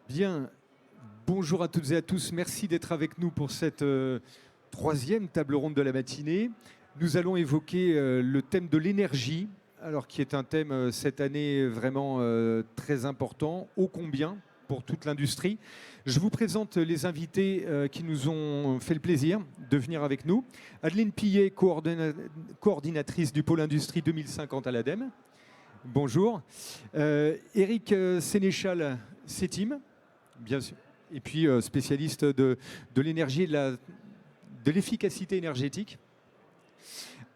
Bien, bonjour à toutes et à tous. Merci d'être avec nous pour cette troisième table ronde de la matinée. Nous allons évoquer le thème de l'énergie, alors qui est un thème cette année vraiment très important, ô combien pour toute l'industrie. Je vous présente les invités qui nous ont fait le plaisir de venir avec nous. Adeline Pillet, coordinatrice du pôle industrie 2050 à l'ADEME. Bonjour. Éric Sénéchal, CETIM, bien sûr. Et puis spécialiste de l'énergie et de l'efficacité énergétique.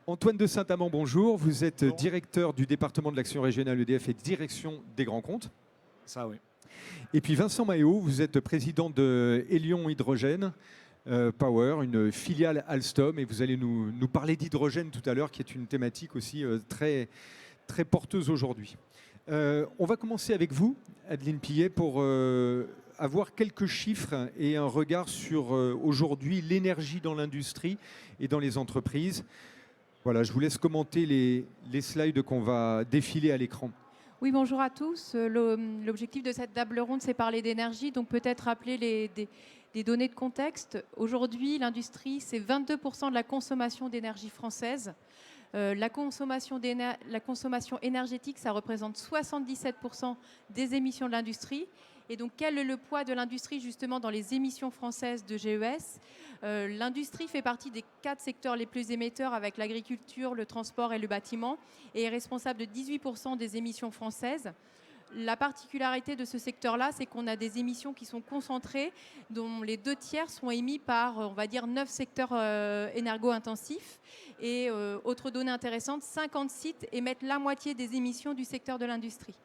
Antoine de Saint-Amand, bonjour. Vous êtes directeur du département de l'action régionale EDF et direction des grands comptes. Ça, oui. Et puis Vincent Mahéot, vous êtes président de Hélion Hydrogène Power, une filiale Alstom. Et vous allez nous parler d'hydrogène tout à l'heure, qui est une thématique aussi très, très porteuse aujourd'hui. On va commencer avec vous, Adeline Pillet, pour avoir quelques chiffres et un regard sur aujourd'hui l'énergie dans l'industrie et dans les entreprises. Voilà, je vous laisse commenter les slides qu'on va défiler à l'écran. Oui, bonjour à tous. L'objectif de cette table ronde, c'est parler d'énergie, donc peut-être rappeler des données de contexte. Aujourd'hui, l'industrie, c'est 22% de la consommation d'énergie française. La consommation énergétique, ça représente 77% des émissions de l'industrie. Et donc, quel est le poids de l'industrie justement dans les émissions françaises de GES? L'industrie fait partie des 4 secteurs les plus émetteurs avec l'agriculture, le transport et le bâtiment et est responsable de 18% des émissions françaises. La particularité de ce secteur-là, c'est qu'on a des émissions qui sont concentrées, dont les 2/3 sont émis par, on va dire, 9 secteurs énergo-intensifs. Et autre donnée intéressante, 50 sites émettent la moitié des émissions du secteur de l'industrie.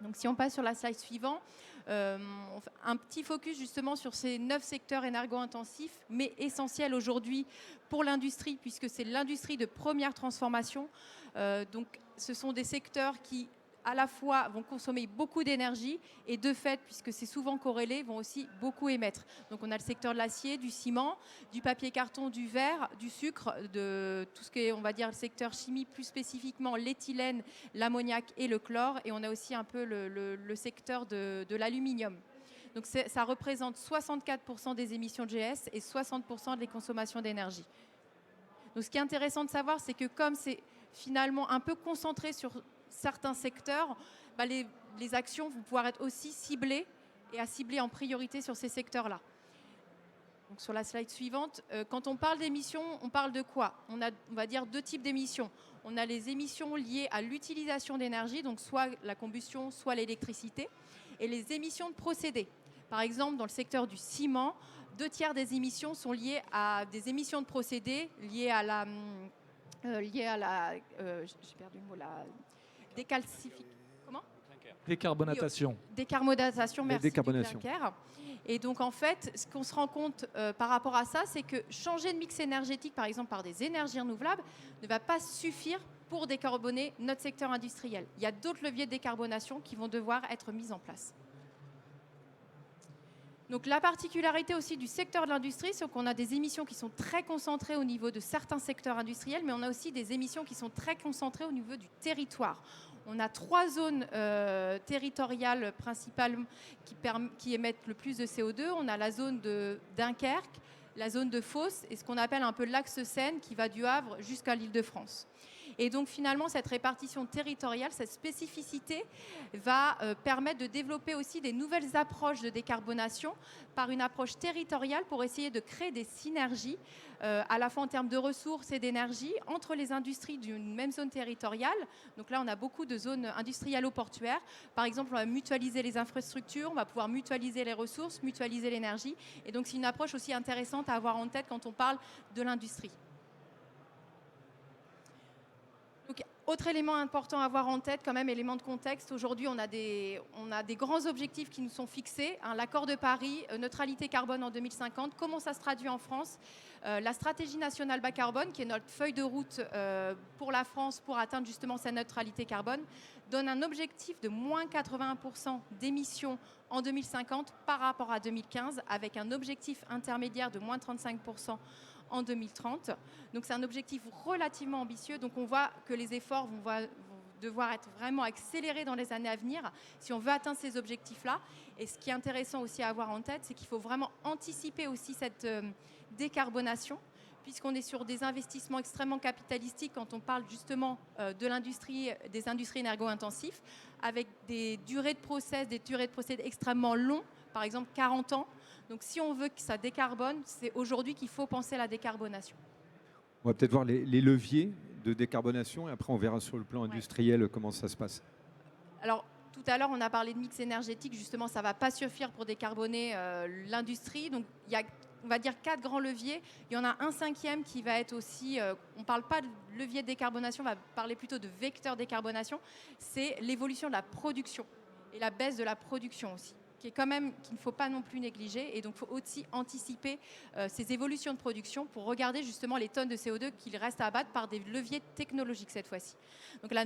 Donc si on passe sur la slide suivante, un petit focus justement sur ces 9 secteurs énergo-intensifs, mais essentiels aujourd'hui pour l'industrie, puisque c'est l'industrie de première transformation. Donc ce sont des secteurs qui à la fois vont consommer beaucoup d'énergie et de fait, puisque c'est souvent corrélé, vont aussi beaucoup émettre. Donc on a le secteur de l'acier, du ciment, du papier carton, du verre, du sucre, de tout ce qui est, on va dire, le secteur chimie, plus spécifiquement l'éthylène, l'ammoniac et le chlore. Et on a aussi un peu le secteur de l'aluminium. Donc ça représente 64% des émissions de GS et 60% des consommations d'énergie. Donc ce qui est intéressant de savoir, c'est que comme c'est finalement un peu concentré sur certains secteurs, les actions vont pouvoir être aussi ciblées et à cibler en priorité sur ces secteurs-là. Donc sur la slide suivante, quand on parle d'émissions, on parle de quoi? On va dire 2 types d'émissions. On a les émissions liées à l'utilisation d'énergie, donc soit la combustion, soit l'électricité, et les émissions de procédés. Par exemple, dans le secteur du ciment, 2/3 des émissions sont liées à des émissions de procédés liées à la j'ai perdu le mot, la décalcification. Comment? Décarbonatation. Décarbonatation, merci. Décarbonation. Du clinker. Et donc en fait, ce qu'on se rend compte par rapport à ça, c'est que changer de mix énergétique, par exemple par des énergies renouvelables, ne va pas suffire pour décarboner notre secteur industriel. Il y a d'autres leviers de décarbonation qui vont devoir être mis en place. Donc la particularité aussi du secteur de l'industrie, c'est qu'on a des émissions qui sont très concentrées au niveau de certains secteurs industriels, mais on a aussi des émissions qui sont très concentrées au niveau du territoire. On a 3 zones territoriales principales qui émettent le plus de CO2. On a la zone de Dunkerque, la zone de Fos et ce qu'on appelle un peu l'axe Seine qui va du Havre jusqu'à l'Île-de-France. Et donc finalement, cette répartition territoriale, cette spécificité va permettre de développer aussi des nouvelles approches de décarbonation par une approche territoriale pour essayer de créer des synergies à la fois en termes de ressources et d'énergie entre les industries d'une même zone territoriale. Donc là, on a beaucoup de zones industrielles-portuaires. Par exemple, on va mutualiser les infrastructures, on va pouvoir mutualiser les ressources, mutualiser l'énergie. Et donc, c'est une approche aussi intéressante à avoir en tête quand on parle de l'industrie. Autre élément important à avoir en tête, quand même, élément de contexte, aujourd'hui on a des grands objectifs qui nous sont fixés. L'accord de Paris, neutralité carbone en 2050, comment ça se traduit en France? La stratégie nationale bas carbone, qui est notre feuille de route pour la France pour atteindre justement sa neutralité carbone, donne un objectif de moins 81% d'émissions en 2050 par rapport à 2015, avec un objectif intermédiaire de moins 35% en 2030. Donc c'est un objectif relativement ambitieux. Donc on voit que les efforts vont devoir être vraiment accéléré dans les années à venir si on veut atteindre ces objectifs-là. Et ce qui est intéressant aussi à avoir en tête, c'est qu'il faut vraiment anticiper aussi cette décarbonation, puisqu'on est sur des investissements extrêmement capitalistiques quand on parle justement de l'industrie, des industries énergo-intensifs, avec des durées de procédés extrêmement longs, par exemple 40 ans. Donc si on veut que ça décarbone, c'est aujourd'hui qu'il faut penser à la décarbonation. On va peut-être voir les leviers de décarbonation et après on verra sur le plan industriel comment ça se passe. Alors, tout à l'heure, on a parlé de mix énergétique. Justement, ça ne va pas suffire pour décarboner l'industrie. Donc, il y a, on va dire, 4 grands leviers. Il y en a un 5e qui va être aussi... on ne parle pas de levier de décarbonation, on va parler plutôt de vecteur décarbonation. C'est l'évolution de la production et la baisse de la production aussi, qu'il ne faut pas non plus négliger. Et donc, il faut aussi anticiper ces évolutions de production pour regarder justement les tonnes de CO2 qu'il reste à abattre par des leviers technologiques cette fois-ci. Donc là,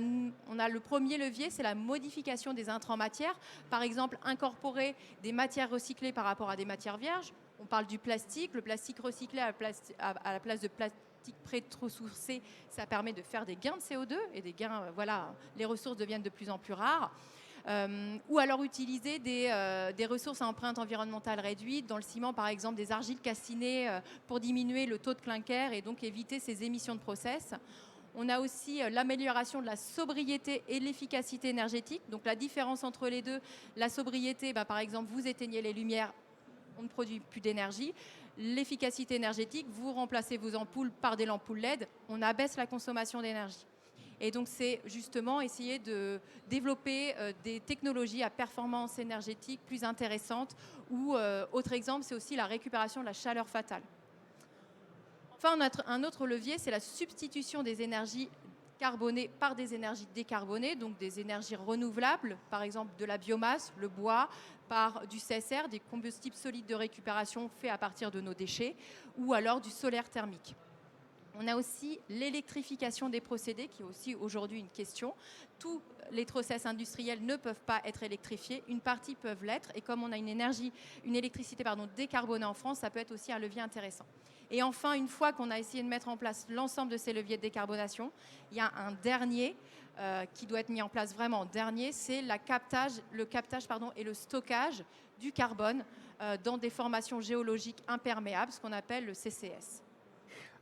on a le premier levier, c'est la modification des intrants matières. Par exemple, incorporer des matières recyclées par rapport à des matières vierges. On parle du plastique. Le plastique recyclé à la place de plastique pré-ressourcé, ça permet de faire des gains de CO2 et des gains, les ressources deviennent de plus en plus rares. Ou alors utiliser des ressources à empreinte environnementale réduite, dans le ciment par exemple des argiles calcinées pour diminuer le taux de clinker et donc éviter ces émissions de process. On a aussi l'amélioration de la sobriété et l'efficacité énergétique. Donc la différence entre les deux, la sobriété, par exemple vous éteignez les lumières, on ne produit plus d'énergie. L'efficacité énergétique, vous remplacez vos ampoules par des lampes LED, on abaisse la consommation d'énergie. Et donc, c'est justement essayer de développer des technologies à performance énergétique plus intéressantes. Ou, autre exemple, c'est aussi la récupération de la chaleur fatale. Enfin, un autre levier, c'est la substitution des énergies carbonées par des énergies décarbonées, donc des énergies renouvelables, par exemple de la biomasse, le bois, par du CSR, des combustibles solides de récupération faits à partir de nos déchets, ou alors du solaire thermique. On a aussi l'électrification des procédés, qui est aussi aujourd'hui une question. Tous les process industriels ne peuvent pas être électrifiés. Une partie peuvent l'être. Et comme on a une électricité décarbonée en France, ça peut être aussi un levier intéressant. Et enfin, une fois qu'on a essayé de mettre en place l'ensemble de ces leviers de décarbonation, il y a un dernier qui doit être mis en place vraiment en dernier, c'est le captage et le stockage du carbone dans des formations géologiques imperméables, ce qu'on appelle le CCS.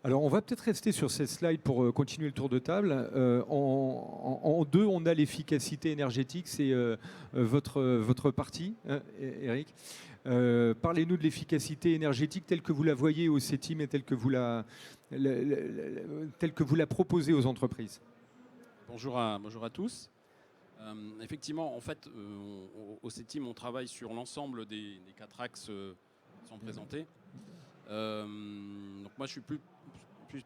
Alors, on va peut-être rester sur cette slide pour continuer le tour de table. En deux, on a l'efficacité énergétique. C'est votre partie, hein, Eric. Parlez-nous de l'efficacité énergétique telle que vous la voyez au CETIM et telle que vous la proposez aux entreprises. Bonjour à tous. Effectivement, en fait, au CETIM, on travaille sur l'ensemble des 4 axes qui sont présentés. Donc moi, je suis plus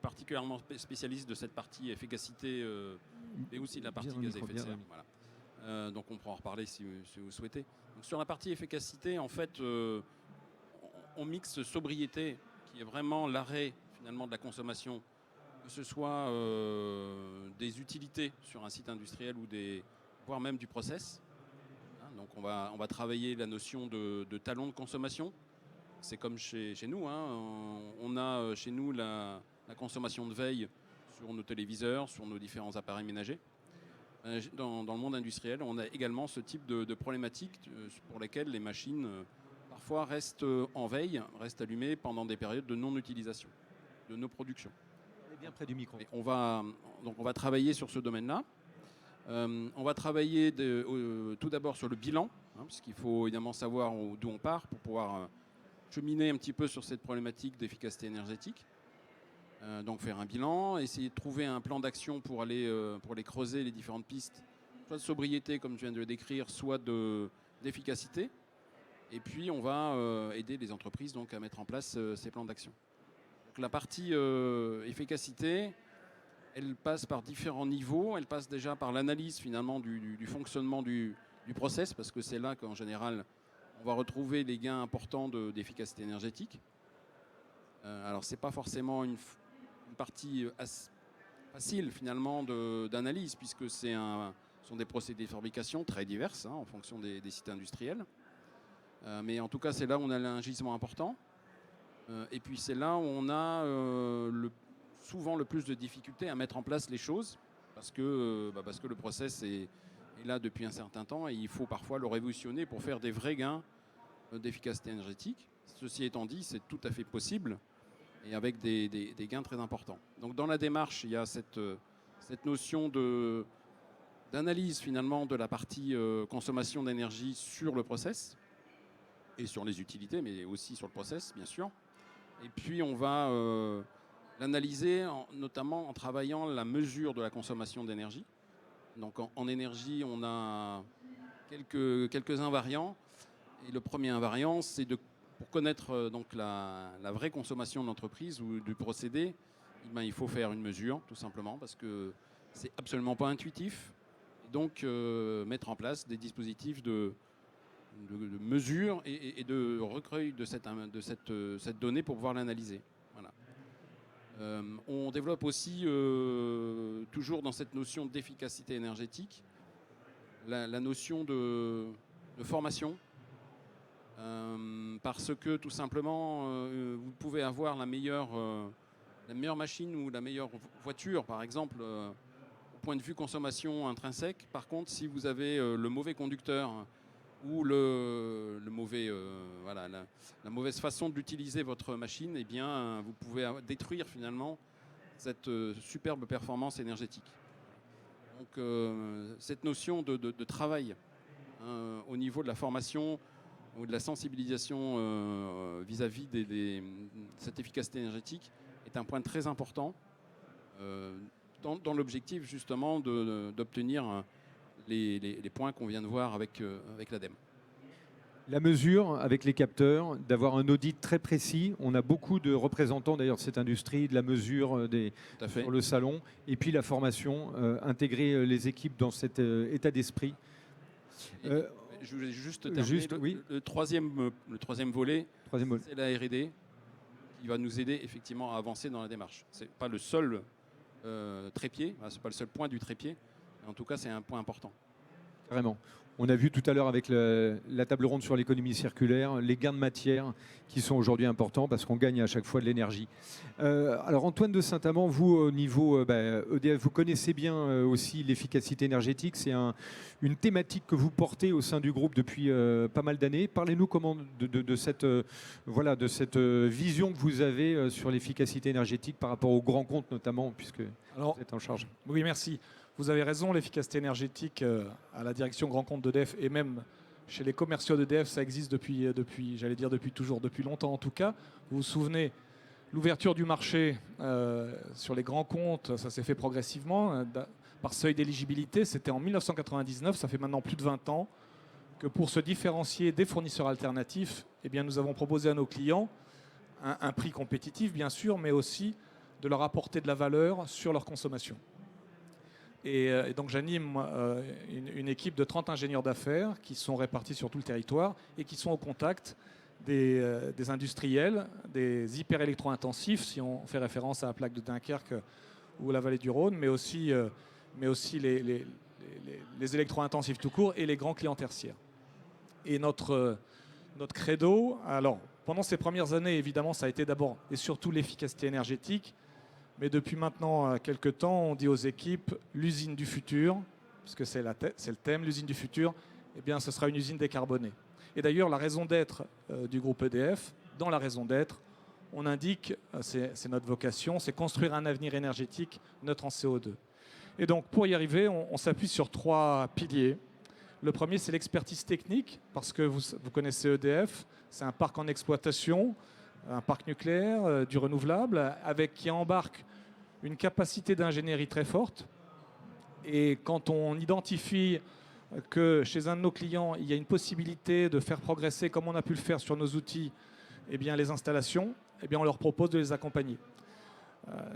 particulièrement spécialiste de cette partie efficacité et aussi de la partie gaz à effet de serre. Voilà. Donc on pourra en reparler si vous souhaitez. Donc sur la partie efficacité, en fait, on mixe sobriété, qui est vraiment l'arrêt finalement de la consommation, que ce soit des utilités sur un site industriel ou voire même du process. Donc on va travailler la notion de talon de consommation. C'est comme chez nous, hein. On a chez nous la consommation de veille sur nos téléviseurs, sur nos différents appareils ménagers. Dans le monde industriel, on a également ce type de problématiques pour lesquelles les machines parfois restent en veille, restent allumées pendant des périodes de non-utilisation de nos productions. On est bien près du micro. On va travailler sur ce domaine-là. On va travailler tout d'abord sur le bilan, hein, puisqu'il faut évidemment savoir d'où on part pour pouvoir cheminer un petit peu sur cette problématique d'efficacité énergétique. Donc faire un bilan, essayer de trouver un plan d'action pour aller creuser les différentes pistes, soit de sobriété comme je viens de le décrire, soit d'efficacité. Et puis on va aider les entreprises donc à mettre en place ces plans d'action. Donc la partie efficacité, elle passe par différents niveaux. Elle passe déjà par l'analyse finalement du fonctionnement du process, parce que c'est là qu'en général on va retrouver les gains importants d'efficacité énergétique. Alors c'est pas forcément une partie facile finalement d'analyse, puisque ce sont des procédés de fabrication très divers hein, en fonction des sites industriels. Mais en tout cas c'est là où on a un gisement important. Et puis c'est là où on a souvent le plus de difficultés à mettre en place les choses, parce que le process est là depuis un certain temps et il faut parfois le révolutionner pour faire des vrais gains d'efficacité énergétique. Ceci étant dit, c'est tout à fait possible et avec des gains très importants. Donc dans la démarche, il y a cette notion d'analyse finalement de la partie consommation d'énergie sur le process et sur les utilités, mais aussi sur le process, bien sûr. Et puis on va l'analyser notamment en travaillant la mesure de la consommation d'énergie. Donc en énergie, on a quelques invariants. Et le premier invariant, c'est pour connaître donc la vraie consommation de l'entreprise ou du procédé, il faut faire une mesure, tout simplement, parce que c'est absolument pas intuitif. Et donc mettre en place des dispositifs de mesure et de recueil de cette donnée pour pouvoir l'analyser. Voilà. On développe aussi, toujours dans cette notion d'efficacité énergétique, la notion de formation. Parce que tout simplement, vous pouvez avoir la meilleure machine ou la meilleure voiture, par exemple, au point de vue consommation intrinsèque. Par contre, si vous avez le mauvais conducteur ou la mauvaise façon d'utiliser votre machine, eh bien, vous pouvez détruire finalement cette superbe performance énergétique. Donc, cette notion de travail au niveau de la formation ou de la sensibilisation vis-à-vis de cette efficacité énergétique est un point très important dans l'objectif justement d'obtenir les points qu'on vient de voir avec l'ADEME. La mesure avec les capteurs, d'avoir un audit très précis. On a beaucoup de représentants d'ailleurs de cette industrie, de la mesure sur le salon. Et puis la formation, intégrer les équipes dans cet état d'esprit. Je voulais juste terminer. Le troisième volet, c'est la R&D qui va nous aider effectivement à avancer dans la démarche. Ce n'est pas le seul trépied, c'est pas le seul point du trépied. En tout cas, c'est un point important. Carrément. On a vu tout à l'heure avec la table ronde sur l'économie circulaire, les gains de matière qui sont aujourd'hui importants parce qu'on gagne à chaque fois de l'énergie. Alors Antoine de Saint-Amand, vous au niveau EDF, vous connaissez bien aussi l'efficacité énergétique. C'est une thématique que vous portez au sein du groupe depuis pas mal d'années. Parlez-nous de cette vision que vous avez sur l'efficacité énergétique par rapport aux grands comptes notamment, puisque vous êtes en charge. Oui, merci. Vous avez raison, l'efficacité énergétique à la direction grand compte d'EDF et même chez les commerciaux d'EDF, ça existe depuis toujours, depuis longtemps en tout cas. Vous vous souvenez, l'ouverture du marché sur les grands comptes, ça s'est fait progressivement par seuil d'éligibilité. C'était en 1999, ça fait maintenant plus de 20 ans que pour se différencier des fournisseurs alternatifs, eh bien, nous avons proposé à nos clients un prix compétitif, bien sûr, mais aussi de leur apporter de la valeur sur leur consommation. Et donc j'anime une équipe de 30 ingénieurs d'affaires qui sont répartis sur tout le territoire et qui sont au contact des industriels, des hyper électro-intensifs, si on fait référence à la plaque de Dunkerque ou la vallée du Rhône, mais aussi les électro-intensifs tout court et les grands clients tertiaires. Et notre credo, alors pendant ces premières années, évidemment, ça a été d'abord et surtout l'efficacité énergétique. Mais depuis maintenant quelques temps, on dit aux équipes, l'usine du futur, puisque c'est le thème, l'usine du futur, eh bien, ce sera une usine décarbonée. Et d'ailleurs, la raison d'être du groupe EDF, dans la raison d'être, on indique, c'est notre vocation, c'est construire un avenir énergétique neutre en CO2. Et donc, pour y arriver, on s'appuie sur 3 piliers. Le premier, c'est l'expertise technique, parce que vous connaissez EDF, c'est un parc en exploitation, un parc nucléaire, du renouvelable, qui embarque une capacité d'ingénierie très forte. Et quand on identifie que chez un de nos clients, il y a une possibilité de faire progresser, comme on a pu le faire sur nos outils, eh bien, les installations, eh bien, on leur propose de les accompagner.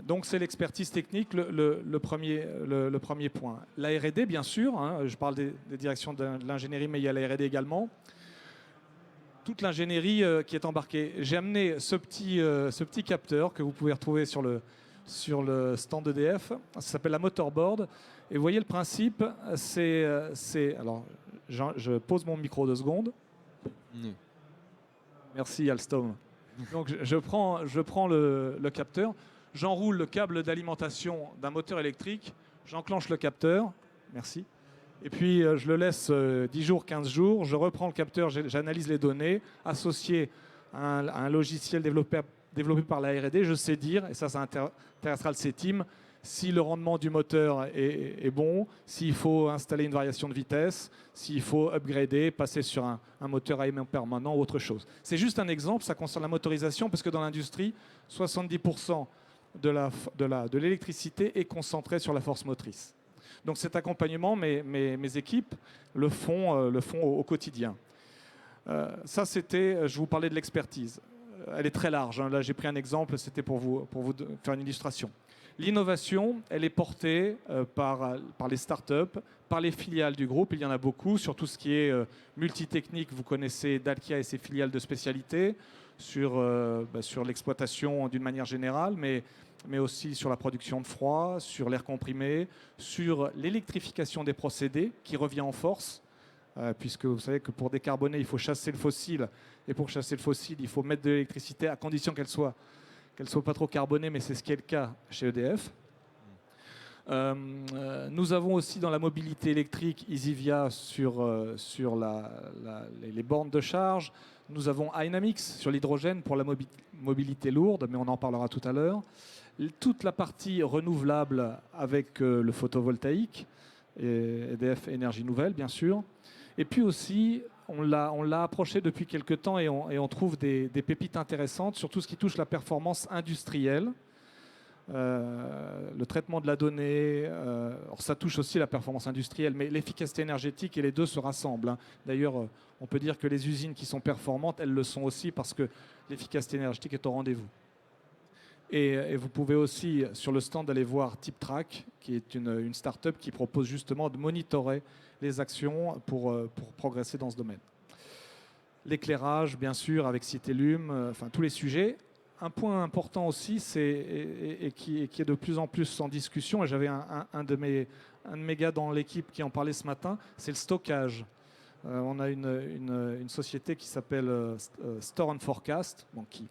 Donc c'est l'expertise technique, le premier point. La R&D, bien sûr, je parle des directions de l'ingénierie, mais il y a la R&D également. Toute l'ingénierie qui est embarquée. J'ai amené ce petit capteur que vous pouvez retrouver sur le stand EDF. Ça s'appelle la motorboard. Et vous voyez le principe, alors, je pose mon micro 2 secondes. Merci Alstom. Donc je prends le capteur, j'enroule le câble d'alimentation d'un moteur électrique, j'enclenche le capteur, merci, et puis je le laisse 10 jours, 15 jours, je reprends le capteur, j'analyse les données, associé à un logiciel développé par la R&D, je sais dire, et ça intéressera le CETIM, si le rendement du moteur est bon, s'il faut installer une variation de vitesse, s'il faut upgrader, passer sur un moteur à aimant permanent ou autre chose. C'est juste un exemple, ça concerne la motorisation, parce que dans l'industrie, 70% de l'électricité est concentrée sur la force motrice. Donc cet accompagnement, mes équipes le font au quotidien. Ça, c'était, je vous parlais de l'expertise. Elle est très large. Là, j'ai pris un exemple, c'était pour vous faire une illustration. L'innovation, elle est portée par les startups, par les filiales du groupe. Il y en a beaucoup sur tout ce qui est multitechnique. Vous connaissez Dalkia et ses filiales de spécialité sur l'exploitation d'une manière générale, mais aussi sur la production de froid, sur l'air comprimé, sur l'électrification des procédés qui revient en force, puisque vous savez que pour décarboner, il faut chasser le fossile. Et pour chasser le fossile, il faut mettre de l'électricité à condition qu'elle soit pas trop carbonée, mais c'est ce qui est le cas chez EDF. Nous avons aussi dans la mobilité électrique Easyvia sur les bornes de charge. Nous avons Dynamics sur l'hydrogène pour la mobilité lourde, mais on en parlera tout à l'heure. Toute la partie renouvelable avec le photovoltaïque, et EDF Énergie Nouvelle, bien sûr. Et puis aussi, on l'a approché depuis quelques temps et on trouve des pépites intéressantes sur tout ce qui touche la performance industrielle, le traitement de la donnée. Alors ça touche aussi la performance industrielle, mais l'efficacité énergétique et les deux se rassemblent, hein. D'ailleurs, on peut dire que les usines qui sont performantes, elles le sont aussi parce que l'efficacité énergétique est au rendez-vous. Et vous pouvez aussi, sur le stand, aller voir TipTrack, qui est une start-up qui propose justement de monitorer les actions pour progresser dans ce domaine. L'éclairage, bien sûr, avec Citellum, enfin tous les sujets. Un point important aussi, qui est de plus en plus en discussion, et j'avais un de mes gars dans l'équipe qui en parlait ce matin, c'est le stockage. On a une société qui s'appelle Store and Forecast, bon, qui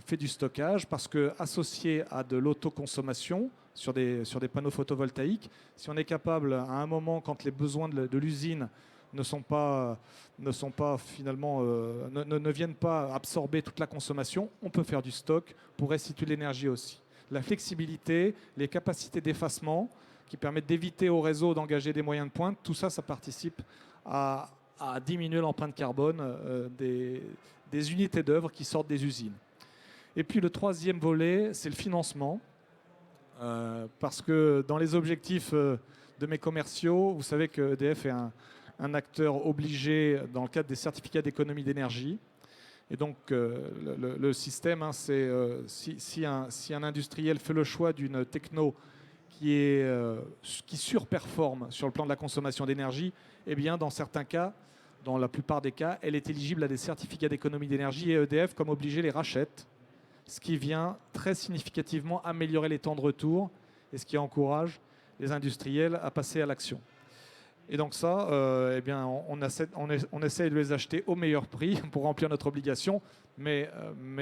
fait du stockage, parce que associé à de l'autoconsommation sur des panneaux photovoltaïques, si on est capable à un moment, quand les besoins de l'usine ne viennent pas absorber toute la consommation, on peut faire du stock pour restituer l'énergie aussi. La flexibilité, les capacités d'effacement qui permettent d'éviter au réseau d'engager des moyens de pointe, tout ça, ça participe à diminuer l'empreinte carbone des unités d'œuvre qui sortent des usines. Et puis le troisième volet, c'est le financement. Parce que dans les objectifs de mes commerciaux, vous savez que EDF est un acteur obligé dans le cadre des certificats d'économie d'énergie. Et donc le système, hein, c'est si un industriel fait le choix d'une techno qui surperforme sur le plan de la consommation d'énergie, eh bien dans certains cas, dans la plupart des cas, elle est éligible à des certificats d'économie d'énergie et EDF, comme obligé, les rachète, ce qui vient très significativement améliorer les temps de retour et ce qui encourage les industriels à passer à l'action. Et donc ça, eh bien, on essaie de les acheter au meilleur prix pour remplir notre obligation, mais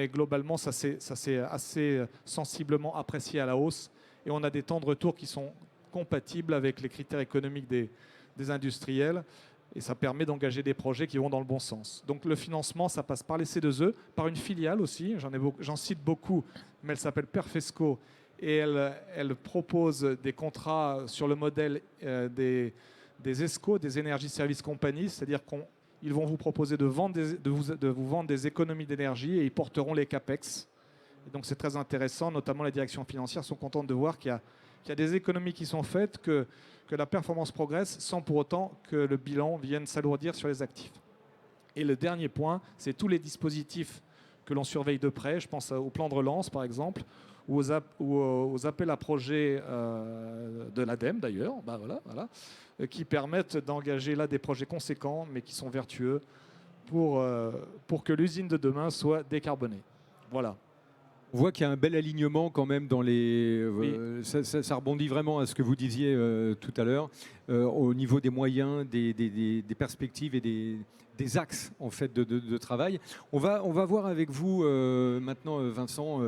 globalement, ça s'est assez sensiblement apprécié à la hausse et on a des temps de retour qui sont compatibles avec les critères économiques des industriels. Et ça permet d'engager des projets qui vont dans le bon sens. Donc le financement, ça passe par les C2E, par une filiale aussi. J'en cite beaucoup, mais elle s'appelle Perfesco. Et elle propose des contrats sur le modèle des ESCO, des Energy Service Companies. C'est-à-dire qu'ils vont vous proposer de vous vendre des économies d'énergie et ils porteront les CAPEX. Et donc c'est très intéressant, notamment les directions financières sont contentes de voir qu'il y a des économies qui sont faites, que la performance progresse sans pour autant que le bilan vienne s'alourdir sur les actifs. Et le dernier point, c'est tous les dispositifs que l'on surveille de près. Je pense au plan de relance, par exemple, ou aux appels à projets de l'ADEME, d'ailleurs, qui permettent d'engager là des projets conséquents, mais qui sont vertueux pour que l'usine de demain soit décarbonée. Voilà. On voit qu'il y a un bel alignement quand même dans les... Oui. Ça rebondit vraiment à ce que vous disiez tout à l'heure, au niveau des moyens, des perspectives et des axes en fait de travail. On va voir avec vous maintenant, Vincent,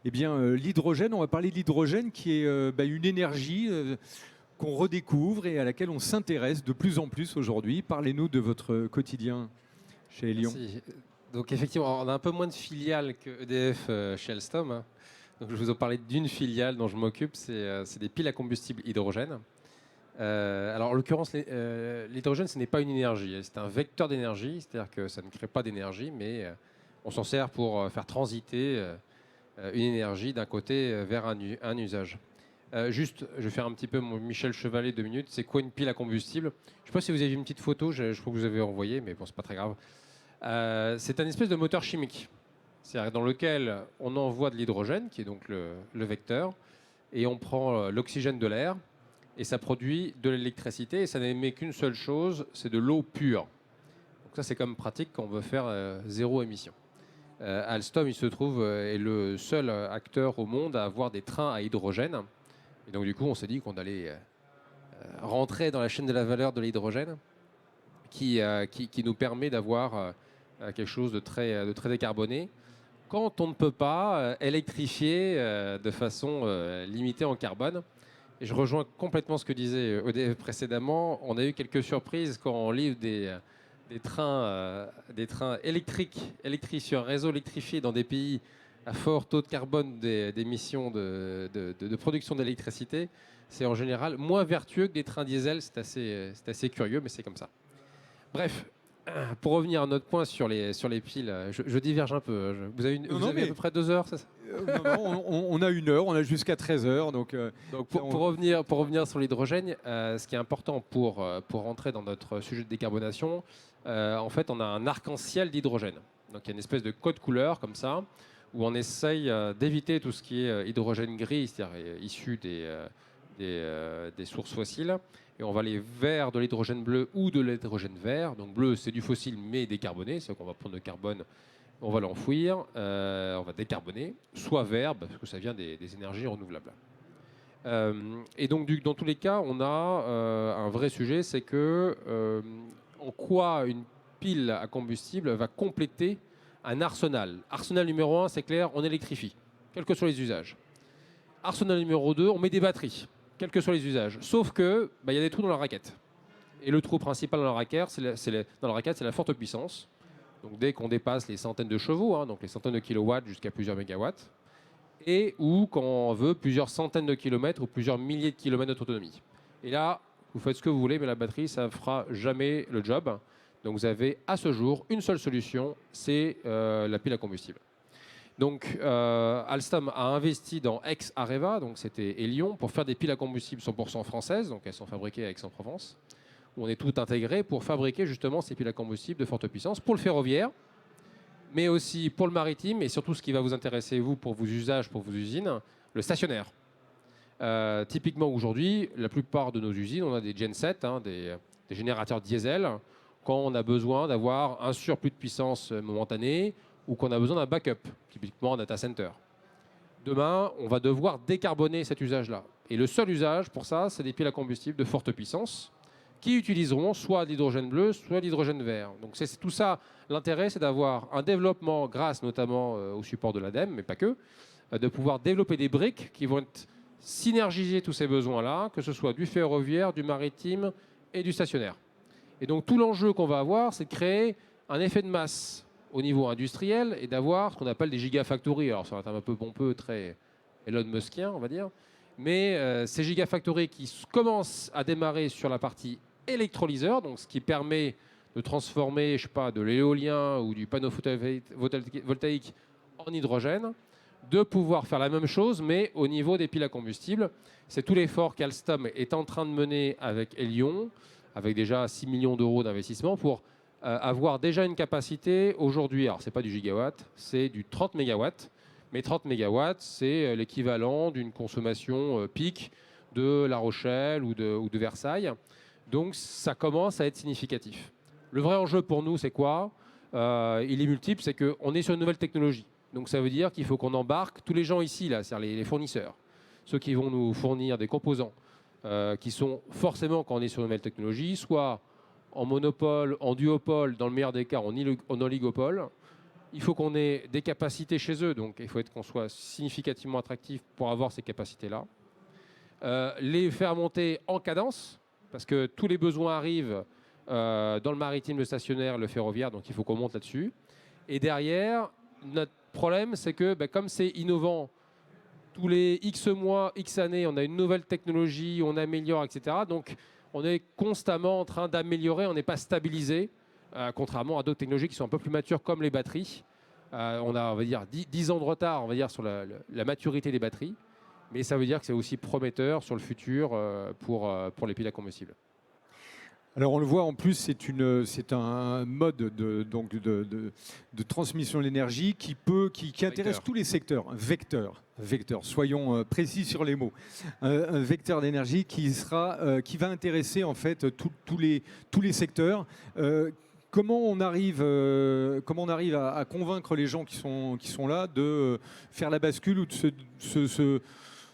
l'hydrogène. On va parler de l'hydrogène qui est une énergie qu'on redécouvre et à laquelle on s'intéresse de plus en plus aujourd'hui. Parlez-nous de votre quotidien chez Elion. Merci. Donc effectivement, on a un peu moins de filiales que EDF chez Alstom, hein. Donc je vais vous en parler d'une filiale dont je m'occupe, c'est des piles à combustible hydrogène. Alors en l'occurrence, l'hydrogène, ce n'est pas une énergie, c'est un vecteur d'énergie, c'est-à-dire que ça ne crée pas d'énergie, mais on s'en sert pour faire transiter une énergie d'un côté vers un usage. Juste, je vais faire un petit peu mon Michel Chevalet 2 minutes. C'est quoi une pile à combustible? Je ne sais pas si vous avez vu une petite photo, je crois que vous avez envoyé, mais bon, c'est pas très grave. C'est un espèce de moteur chimique, c'est-à-dire dans lequel on envoie de l'hydrogène, qui est donc le vecteur, et on prend l'oxygène de l'air, et ça produit de l'électricité, et ça n'émet qu'une seule chose, c'est de l'eau pure. Donc ça, c'est comme pratique quand on veut faire zéro émission. Alstom, il se trouve, est le seul acteur au monde à avoir des trains à hydrogène. Et donc du coup, on s'est dit qu'on allait rentrer dans la chaîne de la valeur de l'hydrogène, qui nous permet d'avoir quelque chose de très décarboné, quand on ne peut pas électrifier de façon limitée en carbone. Et je rejoins complètement ce que disait EDF précédemment. On a eu quelques surprises quand on livre des trains électriques sur un réseau électrifié dans des pays à fort taux de carbone d'émissions de production d'électricité. C'est en général moins vertueux que des trains diesel. C'est assez curieux, mais c'est comme ça. Bref, pour revenir à notre point sur les piles, je diverge un peu. Vous avez à peu près 2 heures, c'est ça? Non, on a 1 heure, on a jusqu'à 13 heures. Donc pour revenir sur l'hydrogène, ce qui est important pour rentrer dans notre sujet de décarbonation, en fait, on a un arc-en-ciel d'hydrogène. Donc il y a une espèce de code couleur comme ça, où on essaye d'éviter tout ce qui est hydrogène gris, c'est-à-dire issu des sources fossiles. Et on va aller vers de l'hydrogène bleu ou de l'hydrogène vert. Donc bleu, c'est du fossile mais décarboné, c'est-à-dire qu'on va prendre le carbone, on va l'enfouir, on va décarboner, soit vert, parce que ça vient des énergies renouvelables. Et donc dans tous les cas, on a un vrai sujet, c'est que en quoi une pile à combustible va compléter un arsenal. Arsenal numéro 1, c'est clair, on électrifie, quels que soient les usages. Arsenal numéro 2, on met des batteries, quels que soient les usages. Sauf que y a des trous dans la raquette. Et le trou principal dans la raquette, c'est la forte puissance. Donc dès qu'on dépasse les centaines de chevaux, donc les centaines de kilowatts jusqu'à plusieurs mégawatts, et ou quand on veut plusieurs centaines de kilomètres ou plusieurs milliers de kilomètres d'autonomie. Et là, vous faites ce que vous voulez, mais la batterie, ça ne fera jamais le job. Donc vous avez à ce jour une seule solution, c'est la pile à combustible. Donc Alstom a investi dans ex-Areva, donc c'était Elion, pour faire des piles à combustible 100% françaises, donc elles sont fabriquées à Aix-en-Provence, où on est tout intégré pour fabriquer justement ces piles à combustible de forte puissance pour le ferroviaire, mais aussi pour le maritime et surtout ce qui va vous intéresser, vous, pour vos usages, pour vos usines, le stationnaire. Typiquement aujourd'hui, la plupart de nos usines, on a des gensets, des générateurs diesel, quand on a besoin d'avoir un surplus de puissance momentané ou qu'on a besoin d'un backup, typiquement un data center. Demain, on va devoir décarboner cet usage-là. Et le seul usage pour ça, c'est des piles à combustible de forte puissance qui utiliseront soit de l'hydrogène bleu, soit de l'hydrogène vert. Donc c'est tout ça, l'intérêt, c'est d'avoir un développement, grâce notamment au support de l'ADEME, mais pas que, de pouvoir développer des briques qui vont synergiser tous ces besoins-là, que ce soit du ferroviaire, du maritime et du stationnaire. Et donc tout l'enjeu qu'on va avoir, c'est de créer un effet de masse au niveau industriel et d'avoir ce qu'on appelle des gigafactories. Alors c'est un terme un peu pompeux, très Elon Muskien, on va dire. Mais ces gigafactories qui commencent à démarrer sur la partie électrolyseur, donc ce qui permet de transformer, je sais pas, de l'éolien ou du panneau photovoltaïque en hydrogène, de pouvoir faire la même chose, mais au niveau des piles à combustible. C'est tout l'effort qu'Alstom est en train de mener avec Elion, avec déjà 6 millions d'euros d'investissement pour avoir déjà une capacité aujourd'hui, alors c'est pas du gigawatt, c'est du 30 mégawatts. Mais 30 mégawatts, c'est l'équivalent d'une consommation pic de La Rochelle ou de Versailles. Donc ça commence à être significatif. Le vrai enjeu pour nous, c'est quoi? Il est multiple, c'est qu'on est sur une nouvelle technologie. Donc ça veut dire qu'il faut qu'on embarque tous les gens ici, là, c'est-à-dire les fournisseurs, ceux qui vont nous fournir des composants, qui sont forcément, quand on est sur une nouvelle technologie, soit en monopole, en duopole, dans le meilleur des cas, en oligopole. Il faut qu'on ait des capacités chez eux, donc il faut qu'on soit significativement attractif pour avoir ces capacités-là. les faire monter en cadence, parce que tous les besoins arrivent dans le maritime, le stationnaire, le ferroviaire, donc il faut qu'on monte là-dessus. Et derrière, notre problème, c'est que comme c'est innovant, tous les X mois, X années, on a une nouvelle technologie, on améliore, etc. Donc on est constamment en train d'améliorer, on n'est pas stabilisé, contrairement à d'autres technologies qui sont un peu plus matures comme les batteries. On a, on va dire, 10 ans de retard, on va dire, sur la maturité des batteries. Mais ça veut dire que c'est aussi prometteur sur le futur pour les piles à combustible. Alors on le voit en plus, c'est un mode de transmission de l'énergie qui intéresse tous les secteurs. Un vecteur, soyons précis sur les mots. Un vecteur d'énergie qui va intéresser en fait tous les secteurs. Comment on arrive à convaincre les gens qui sont là de faire la bascule ou de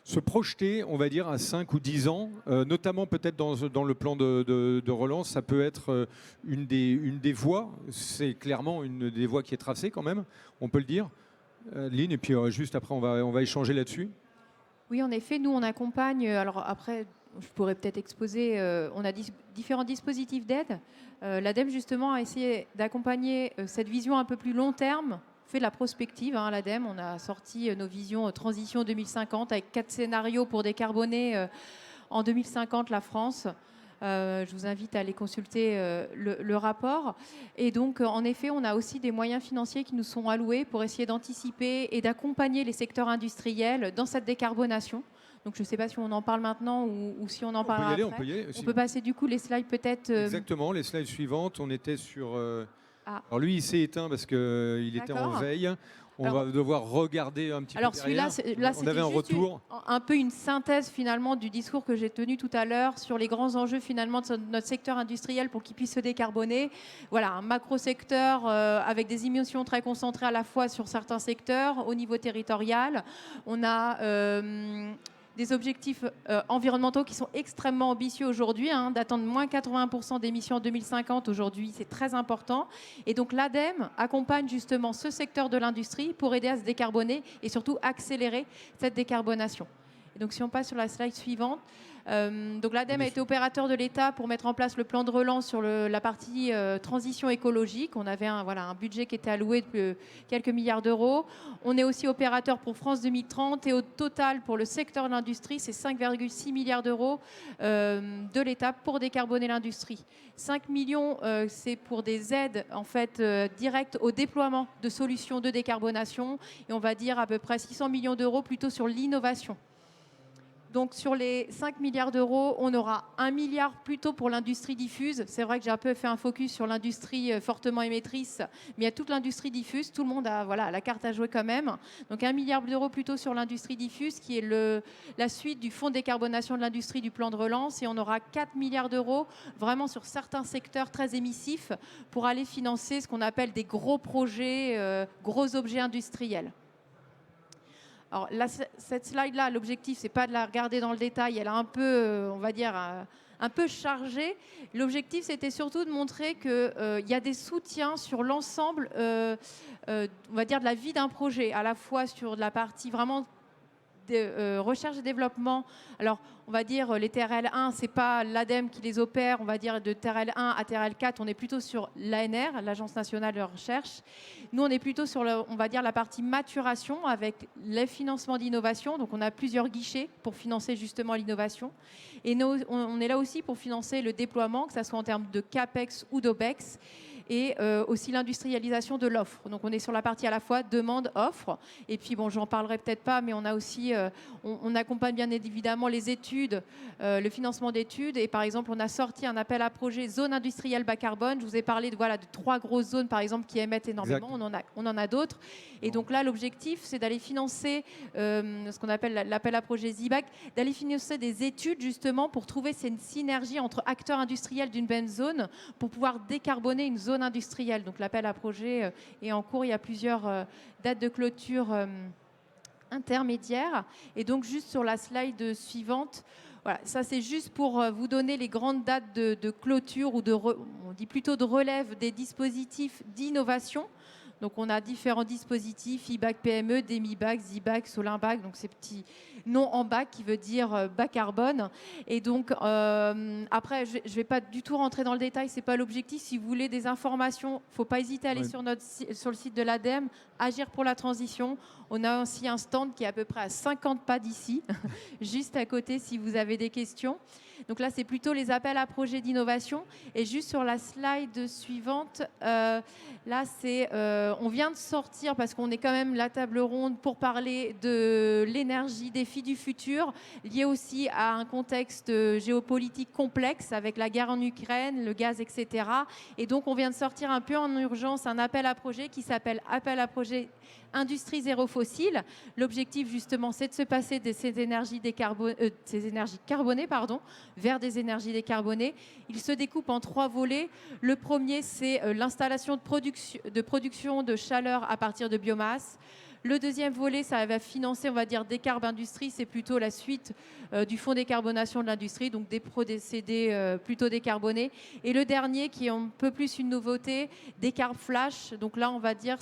se projeter, on va dire, à 5 ou 10 ans, notamment peut-être dans le plan de relance, ça peut être une des voies, c'est clairement une des voies qui est tracée quand même, on peut le dire. Lynn, et puis juste après on va échanger là-dessus. Oui, en effet, nous on accompagne, alors après je pourrais peut-être exposer, on a différents dispositifs d'aide. L'ADEME justement a essayé d'accompagner cette vision un peu plus long terme, fait de la prospective à l'ADEME. On a sorti nos visions transition 2050 avec 4 scénarios pour décarboner en 2050 la France. Je vous invite à aller consulter le rapport. Et donc, en effet, on a aussi des moyens financiers qui nous sont alloués pour essayer d'anticiper et d'accompagner les secteurs industriels dans cette décarbonation. Donc, je ne sais pas si on en parle maintenant ou si on en parlera après. On peut y aller. On peut passer du coup les slides peut-être. Exactement, les slides suivantes. On était sur... Ah. Alors lui, il s'est éteint parce qu'il était en veille. On va devoir regarder un petit peu derrière. Là, on avait un retour. Un peu une synthèse finalement du discours que j'ai tenu tout à l'heure sur les grands enjeux finalement de notre secteur industriel pour qu'il puisse se décarboner. Voilà, un macro-secteur avec des émissions très concentrées à la fois sur certains secteurs au niveau territorial. On a des objectifs environnementaux qui sont extrêmement ambitieux aujourd'hui, d'atteindre moins 80% d'émissions en 2050 aujourd'hui, c'est très important. Et donc l'ADEME accompagne justement ce secteur de l'industrie pour aider à se décarboner et surtout accélérer cette décarbonation. Et donc si on passe sur la slide suivante, donc l'ADEME a été opérateur de l'État pour mettre en place le plan de relance sur la partie transition écologique. On avait un budget qui était alloué de quelques milliards d'euros. On est aussi opérateur pour France 2030 et au total pour le secteur de l'industrie, c'est 5,6 milliards d'euros de l'État pour décarboner l'industrie. 5 millions, c'est pour des aides en fait directes au déploiement de solutions de décarbonation et on va dire à peu près 600 millions d'euros plutôt sur l'innovation. Donc sur les 5 milliards d'euros, on aura 1 milliard plutôt pour l'industrie diffuse. C'est vrai que j'ai un peu fait un focus sur l'industrie fortement émettrice, mais il y a toute l'industrie diffuse. Tout le monde a la carte à jouer quand même. Donc 1 milliard d'euros plutôt sur l'industrie diffuse, qui est la suite du fonds de décarbonation de l'industrie du plan de relance. Et on aura 4 milliards d'euros vraiment sur certains secteurs très émissifs pour aller financer ce qu'on appelle des gros projets, gros objets industriels. Alors là, cette slide-là, l'objectif, c'est pas de la regarder dans le détail. Elle est un peu, on va dire, un peu chargée. L'objectif, c'était surtout de montrer qu'il y a des soutiens sur l'ensemble, on va dire, de la vie d'un projet, à la fois sur la partie vraiment de recherche et développement. Alors, on va dire les TRL1, c'est pas l'ADEME qui les opère. On va dire de TRL1 à TRL4, on est plutôt sur l'ANR, l'Agence nationale de recherche. Nous, on est plutôt sur, on va dire, la partie maturation avec les financements d'innovation. Donc, on a plusieurs guichets pour financer justement l'innovation. Et nous, on est là aussi pour financer le déploiement, que ce soit en termes de CAPEX ou d'OPEX. Et aussi l'industrialisation de l'offre. Donc on est sur la partie à la fois demande-offre. Et puis bon, j'en parlerai peut-être pas, mais on a aussi, on accompagne bien évidemment les études, le financement d'études. Et par exemple, on a sorti un appel à projet zone industrielle bas carbone. Je vous ai parlé de 3 grosses zones par exemple qui émettent énormément. On en a d'autres. Et donc là, l'objectif, c'est d'aller financer ce qu'on appelle l'appel à projet ZIBAC, d'aller financer des études justement pour trouver cette synergie entre acteurs industriels d'une même zone pour pouvoir décarboner une zone industrielle. Donc l'appel à projet est en cours. Il y a plusieurs dates de clôture intermédiaires. Et donc juste sur la slide suivante, voilà, ça c'est juste pour vous donner les grandes dates de clôture ou on dit plutôt de relève des dispositifs d'innovation. Donc on a différents dispositifs, e-bac PME, demi-bac, Z-bac, Solimbac, donc ces petits noms en bac qui veut dire bas carbone. Et donc après, je ne vais pas du tout rentrer dans le détail, c'est pas l'objectif. Si vous voulez des informations, il ne faut pas hésiter à aller sur le site de l'ADEME, Agir pour la transition. On a aussi un stand qui est à peu près à 50 pas d'ici, juste à côté si vous avez des questions. Donc là, c'est plutôt les appels à projets d'innovation. Et juste sur la slide suivante, là, on vient de sortir, parce qu'on est quand même la table ronde pour parler de l'énergie, défis du futur, lié aussi à un contexte géopolitique complexe avec la guerre en Ukraine, le gaz, etc. Et donc, on vient de sortir un peu en urgence un appel à projet qui s'appelle Appel à projet Industrie zéro fossile. L'objectif, justement, c'est de se passer de ces énergies carbonées vers des énergies décarbonées. Il se découpe en 3 volets. Le premier, c'est l'installation de production de chaleur à partir de biomasse. Le deuxième volet, ça va financer, on va dire, Décarb Industrie. C'est plutôt la suite du fonds décarbonation de l'industrie, donc des procédés plutôt décarbonés. Et le dernier, qui est un peu plus une nouveauté, Décarb Flash. Donc là, on va dire,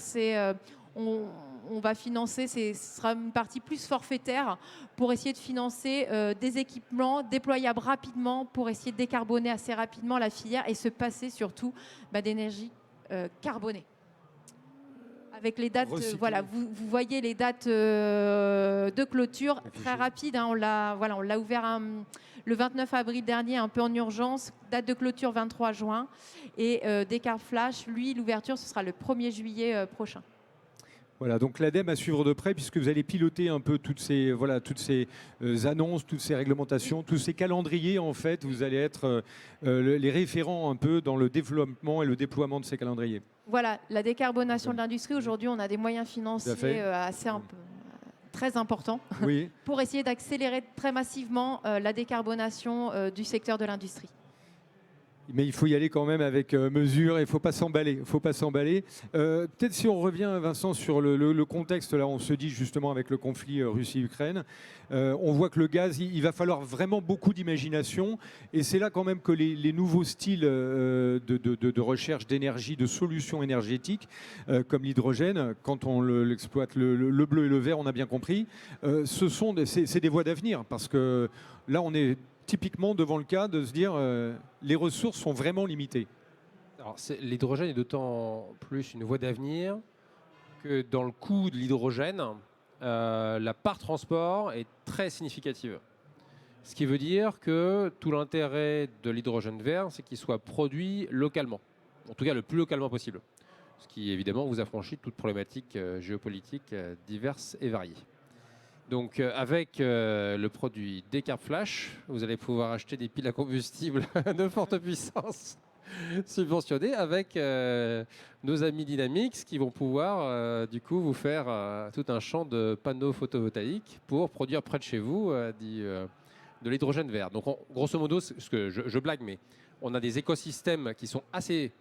on va financer, ce sera une partie plus forfaitaire pour essayer de financer des équipements déployables rapidement pour essayer de décarboner assez rapidement la filière et se passer surtout d'énergie carbonée. Avec les dates, voilà, vous voyez les dates de clôture très rapides. On l'a ouvert le 29 avril dernier, un peu en urgence. Date de clôture 23 juin. Et Décarb Flash, lui, l'ouverture, ce sera le 1er juillet prochain. Voilà, donc l'ADEME à suivre de près puisque vous allez piloter un peu toutes ces annonces, toutes ces réglementations, tous ces calendriers en fait. Vous allez être les référents un peu dans le développement et le déploiement de ces calendriers. Voilà, la décarbonation de l'industrie. Aujourd'hui, on a des moyens financiers très importants pour essayer d'accélérer très massivement la décarbonation du secteur de l'industrie. Mais il faut y aller quand même avec mesure et il ne faut pas s'emballer. Peut-être si on revient, Vincent, sur le contexte, là on se dit justement avec le conflit Russie-Ukraine, on voit que le gaz, il va falloir vraiment beaucoup d'imagination et c'est là quand même que les nouveaux styles de recherche d'énergie, de solutions énergétiques, comme l'hydrogène, quand on l'exploite, le bleu et le vert, on a bien compris, c'est des voies d'avenir parce que là on est typiquement devant le cas de se dire les ressources sont vraiment limitées. L'hydrogène est d'autant plus une voie d'avenir que dans le coût de l'hydrogène, la part transport est très significative. Ce qui veut dire que tout l'intérêt de l'hydrogène vert, c'est qu'il soit produit localement, en tout cas le plus localement possible. Ce qui évidemment vous affranchit de toute problématique géopolitique diverses et variées. Donc avec le produit Décarb Flash, vous allez pouvoir acheter des piles à combustible de forte puissance subventionnées avec nos amis Dynamix qui vont pouvoir du coup vous faire tout un champ de panneaux photovoltaïques pour produire près de chez vous de l'hydrogène vert. Donc grosso modo, ce que je blague, mais on a des écosystèmes qui sont assez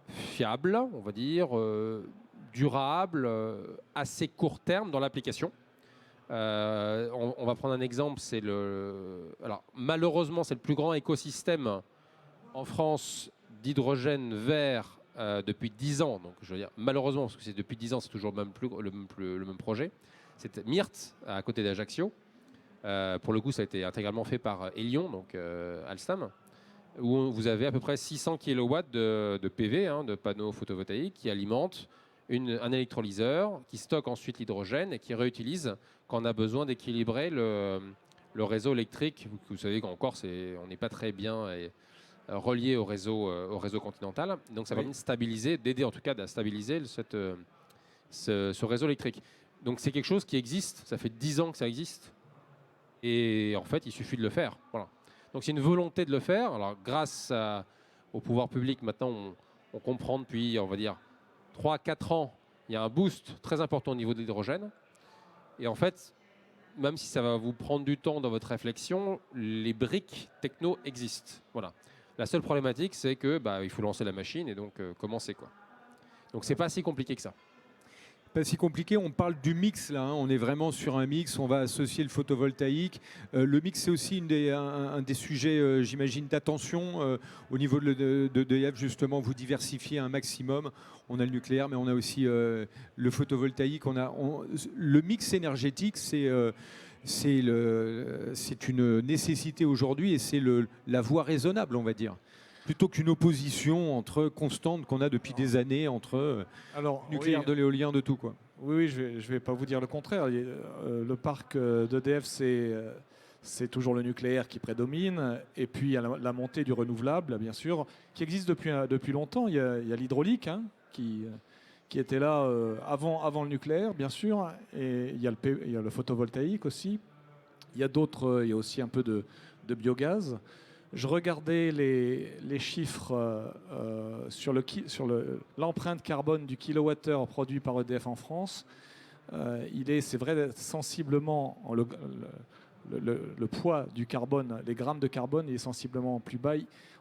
fiables, on va dire, durable, assez court terme dans l'application. On va prendre un exemple, alors malheureusement c'est le plus grand écosystème en France d'hydrogène vert depuis 10 ans. Donc je veux dire malheureusement parce que c'est depuis 10 ans, c'est toujours le même projet. C'est Myrte à côté d'Ajaccio. Pour le coup, ça a été intégralement fait par Elion, donc Alstom, où vous avez à peu près 600 kW de PV, de panneaux photovoltaïques qui alimentent un électrolyseur qui stocke ensuite l'hydrogène et qui réutilise quand on a besoin d'équilibrer le réseau électrique. Vous savez qu'en Corse, on n'est pas très bien relié au réseau continental. Donc ça va d'aider en tout cas à stabiliser ce réseau électrique. Donc c'est quelque chose qui existe, ça fait 10 ans que ça existe. Et en fait, il suffit de le faire. Voilà. Donc c'est une volonté de le faire. Alors grâce au pouvoir public, maintenant on comprend depuis, on va dire, 3-4 ans, il y a un boost très important au niveau de l'hydrogène. Et en fait, même si ça va vous prendre du temps dans votre réflexion, les briques techno existent. Voilà. La seule problématique, c'est que il faut lancer la machine et donc commencer quoi. Donc c'est pas si compliqué que ça. pas si compliqué. On parle du mix là, hein. On est vraiment sur un mix. On va associer le photovoltaïque. Le mix, c'est aussi un des sujets, j'imagine, d'attention au niveau de d'EDF. Justement, vous diversifiez un maximum. On a le nucléaire, mais on a aussi le photovoltaïque. Le mix énergétique, c'est une nécessité aujourd'hui et c'est la voie raisonnable, on va dire, plutôt qu'une opposition constante qu'on a depuis des années entre Alors, nucléaire, oui, de l'éolien, de tout, quoi. oui, je vais pas vous dire le contraire. Le parc d'EDF, c'est toujours le nucléaire qui prédomine. Et puis, il y a la montée du renouvelable, bien sûr, qui existe depuis longtemps. Il y a l'hydraulique, hein, qui était là avant le nucléaire, bien sûr. Et il y a le photovoltaïque aussi. Il y a aussi un peu de biogaz. Je regardais les chiffres sur l'empreinte carbone du kilowattheure produit par EDF en France. C'est vrai, sensiblement, le poids du carbone, les grammes de carbone est sensiblement plus bas.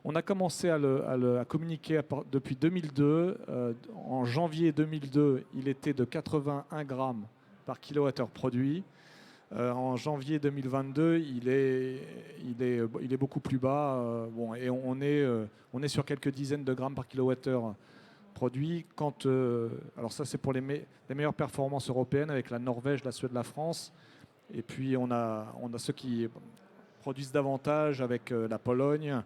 On a commencé à communiquer depuis 2002. En janvier 2002, il était de 81 grammes par kilowattheure produit. En janvier 2022, il est beaucoup plus bas. Et on est sur quelques dizaines de grammes par kilowattheure produit. Alors ça, c'est pour les meilleures performances européennes avec la Norvège, la Suède, la France. Et puis on a ceux qui produisent davantage avec la Pologne,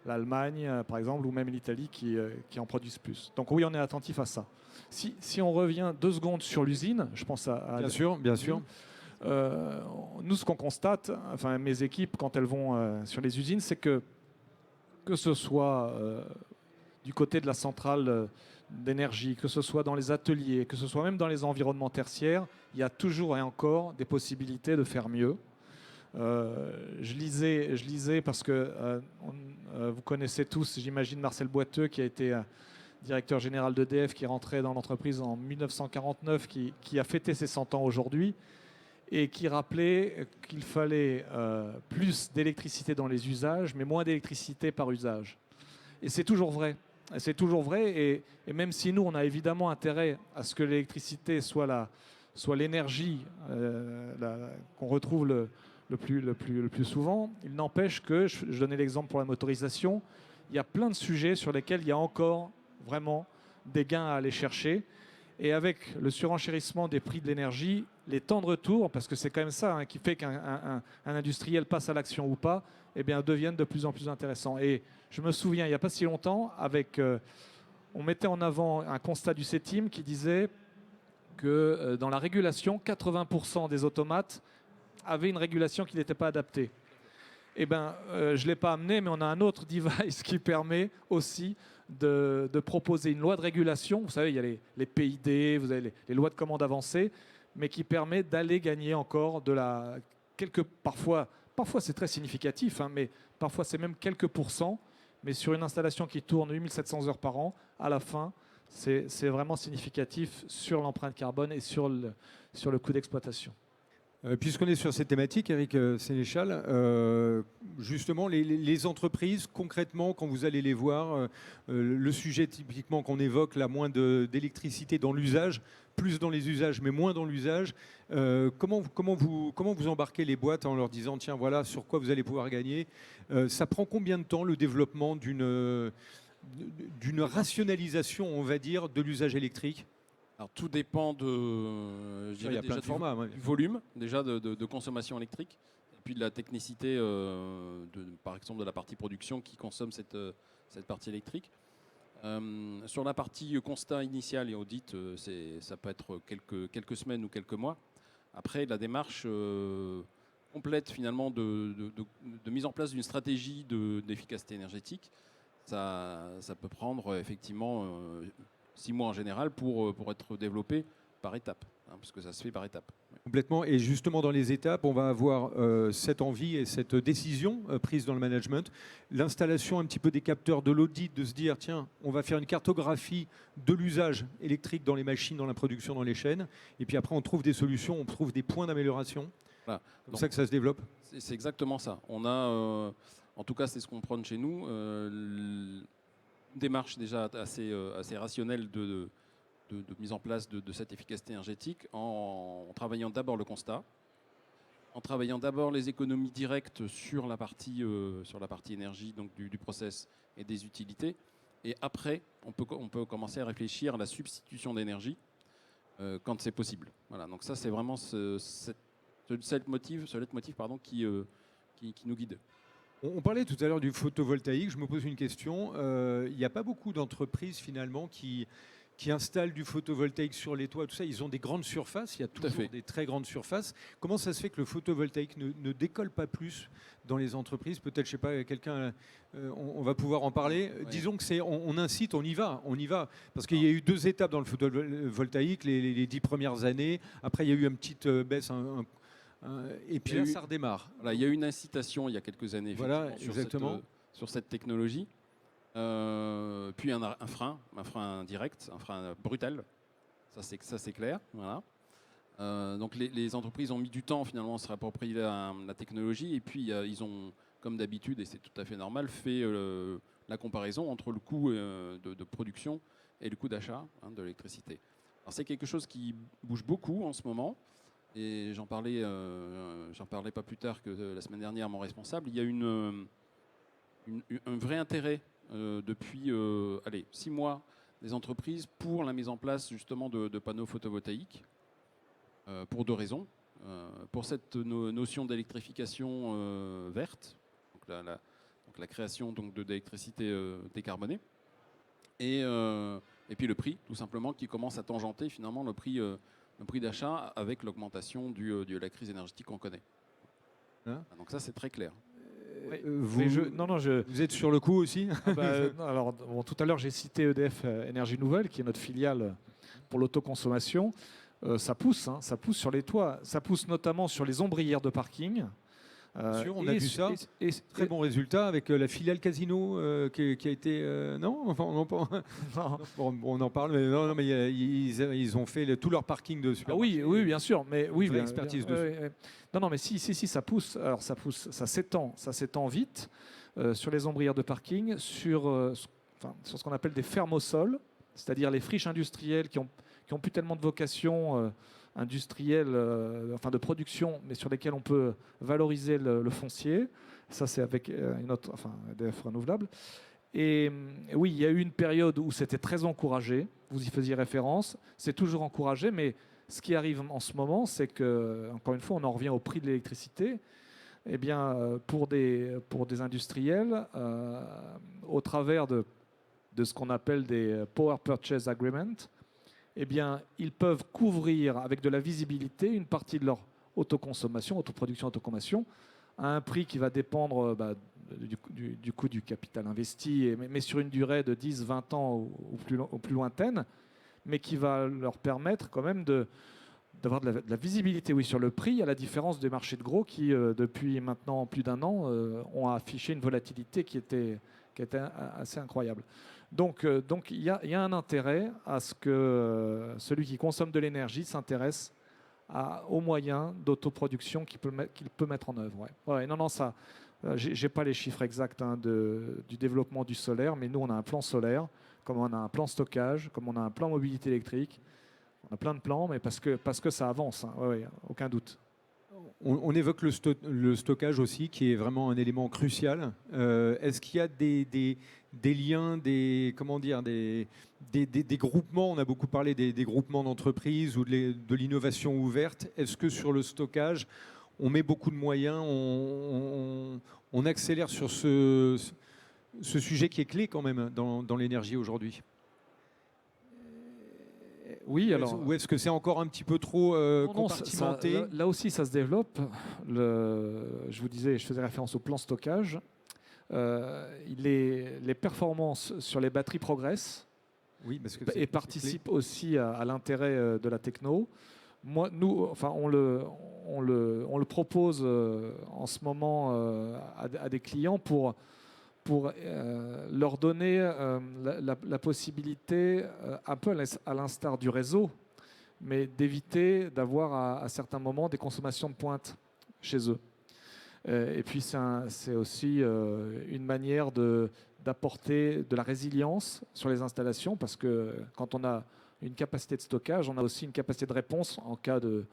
l'Allemagne, par exemple, ou même l'Italie qui en produisent plus. Donc oui, on est attentif à ça. Si on revient 2 secondes sur l'usine, je pense à Bien sûr, bien sûr. Nous, ce qu'on constate, enfin mes équipes, quand elles vont sur les usines, c'est que ce soit du côté de la centrale d'énergie, que ce soit dans les ateliers, que ce soit même dans les environnements tertiaires, il y a toujours et encore des possibilités de faire mieux. Je lisais parce que vous connaissez tous, j'imagine, Marcel Boiteux, qui a été directeur général d'EDF, qui est rentré dans l'entreprise en 1949, qui a fêté ses 100 ans aujourd'hui, et qui rappelait qu'il fallait plus d'électricité dans les usages, mais moins d'électricité par usage. Et c'est toujours vrai. C'est toujours vrai, et même si nous, on a évidemment intérêt à ce que l'électricité soit l'énergie qu'on retrouve le plus souvent, il n'empêche que, je donnais l'exemple pour la motorisation, il y a plein de sujets sur lesquels il y a encore vraiment des gains à aller chercher. Et avec le surenchérissement des prix de l'énergie, les temps de retour, parce que c'est quand même ça qui fait qu'un industriel passe à l'action ou pas, eh bien, deviennent de plus en plus intéressants. Et je me souviens, il n'y a pas si longtemps, on mettait en avant un constat du CETIM qui disait que dans la régulation, 80% des automates avaient une régulation qui n'était pas adaptée. Eh bien, je ne l'ai pas amené, mais on a un autre device qui permet aussi de proposer une loi de régulation. Vous savez, il y a les PID, vous avez les lois de commande avancées, mais qui permet d'aller gagner encore parfois c'est très significatif, hein, mais parfois c'est même quelques pourcents, mais sur une installation qui tourne 8700 heures par an, à la fin, c'est vraiment significatif sur l'empreinte carbone et sur le coût d'exploitation. Puisqu'on est sur cette thématique, Eric Sénéchal, justement, les entreprises, concrètement, quand vous allez les voir, le sujet typiquement qu'on évoque, là, moins d'électricité dans l'usage, plus dans les usages, mais moins dans l'usage, comment vous embarquez les boîtes en leur disant, tiens, voilà sur quoi vous allez pouvoir gagner. Ça prend combien de temps le développement d'une rationalisation, on va dire, de l'usage électrique ? Alors, tout dépend je dirais, déjà du volume déjà de consommation électrique, et puis de la technicité, par exemple de la partie production qui consomme cette partie électrique. Sur la partie constat initial et audit, ça peut être quelques semaines ou quelques mois. Après, la démarche complète finalement de mise en place d'une stratégie d'efficacité énergétique, ça peut prendre effectivement 6 mois en général pour être développé par étapes, hein, parce que ça se fait par étapes. Complètement. Et justement, dans les étapes, on va avoir cette envie et cette décision prise dans le management, l'installation un petit peu des capteurs de l'audit, de se dire, tiens, on va faire une cartographie de l'usage électrique dans les machines, dans la production, dans les chaînes. Et puis après, on trouve des solutions, on trouve des points d'amélioration. Voilà. C'est comme ça que ça se développe. C'est exactement ça. On a, en tout cas, c'est ce qu'on prône chez nous, une démarche déjà assez rationnelle de de mise en place de cette efficacité énergétique en travaillant d'abord le constat, en travaillant d'abord les économies directes sur la partie énergie, donc du process et des utilités. Et après, on peut commencer à réfléchir à la substitution d'énergie quand c'est possible. Voilà, donc ça, c'est vraiment ce leitmotiv qui nous guide. On parlait tout à l'heure du photovoltaïque. Je me pose une question. Il n'y a pas beaucoup d'entreprises finalement qui installent du photovoltaïque sur les toits, tout ça. Ils ont des grandes surfaces. Il y a toujours des très grandes surfaces. Comment ça se fait que le photovoltaïque ne décolle pas plus dans les entreprises? Peut-être, je sais pas, quelqu'un, on va pouvoir en parler. Ouais. Disons que on incite, on y va. Parce qu'il y a eu 2 étapes dans le photovoltaïque, les 10 premières années. Après, il y a eu une petite baisse, et puis là, ça redémarre. Voilà, il y a eu une incitation il y a quelques années sur cette technologie. Puis un frein direct, un frein brutal. Ça c'est clair. Voilà. Donc les entreprises ont mis du temps finalement à se réapproprier la technologie. Et puis ils ont, comme d'habitude, et c'est tout à fait normal, fait la comparaison entre le coût de production et le coût d'achat de l'électricité. Alors c'est quelque chose qui bouge beaucoup en ce moment. Et j'en parlais pas plus tard que la semaine dernière à mon responsable. Il y a un vrai intérêt depuis 6 mois des entreprises pour la mise en place justement de panneaux photovoltaïques pour 2 raisons. Pour cette notion d'électrification verte, donc la création d'électricité décarbonée, et puis le prix, tout simplement, qui commence à tangenter finalement le prix d'achat avec l'augmentation de la crise énergétique qu'on connaît. Donc ça, c'est très clair. Vous êtes sur le coup aussi? Alors, tout à l'heure, j'ai cité EDF Énergie Nouvelle, qui est notre filiale pour l'autoconsommation. Ça pousse sur les toits. Ça pousse notamment sur les ombrières de parking. On a vu ça. Très bon résultat avec la filiale Casino qui a été. Non, enfin, on en parle, mais non, mais ils ont fait tout leur parking de supermarché. Oui, bien sûr, mais oui, l'expertise dessus. Non, mais si, ça pousse. Alors ça pousse, ça s'étend vite sur les ombrières de parking, sur ce qu'on appelle des fermes au sol, c'est-à-dire les friches industrielles qui ont plus tellement de vocation industrielle, de production, mais sur lesquelles on peut valoriser le foncier. Ça, c'est avec EDF Renouvelable. Et oui, il y a eu une période où c'était très encouragé. Vous y faisiez référence. C'est toujours encouragé, mais ce qui arrive en ce moment, c'est que, encore une fois, on en revient au prix de l'électricité. Eh bien, pour des industriels, au travers de ce qu'on appelle des Power Purchase Agreements, eh bien, ils peuvent couvrir avec de la visibilité une partie de leur autoproduction, autoconsommation, à un prix qui va dépendre du coût du capital investi, mais sur une durée de 10, 20 ans ou plus lointaine, mais qui va leur permettre quand même d'avoir de la visibilité sur le prix, à la différence des marchés de gros qui, depuis maintenant plus d'1 an, ont affiché une volatilité qui était assez incroyable. Donc il y a un intérêt à ce que celui qui consomme de l'énergie s'intéresse aux moyens d'autoproduction qu'il peut mettre en œuvre. Ça, j'ai pas les chiffres exacts du développement du solaire, mais nous on a un plan solaire, comme on a un plan stockage, comme on a un plan mobilité électrique. On a plein de plans, mais parce que ça avance, aucun doute. On évoque le stockage aussi, qui est vraiment un élément crucial. Est-ce qu'il y a des liens, des groupements? On a beaucoup parlé des groupements d'entreprises ou de l'innovation ouverte. Est-ce que sur le stockage, on met beaucoup de moyens, on accélère sur ce sujet qui est clé quand même dans l'énergie aujourd'hui? Oui, alors. Ou est-ce que c'est encore un petit peu trop compartimenté? Là aussi, ça se développe. Je vous disais, je faisais référence au plan stockage. Les performances sur les batteries progressent et participent aussi à l'intérêt de la techno. On le propose en ce moment à des clients pour leur donner la possibilité, un peu à l'instar du réseau, mais d'éviter d'avoir à certains moments des consommations de pointe chez eux. Et puis c'est aussi une manière d'apporter de la résilience sur les installations, parce que quand on a une capacité de stockage, on a aussi une capacité de réponse en cas de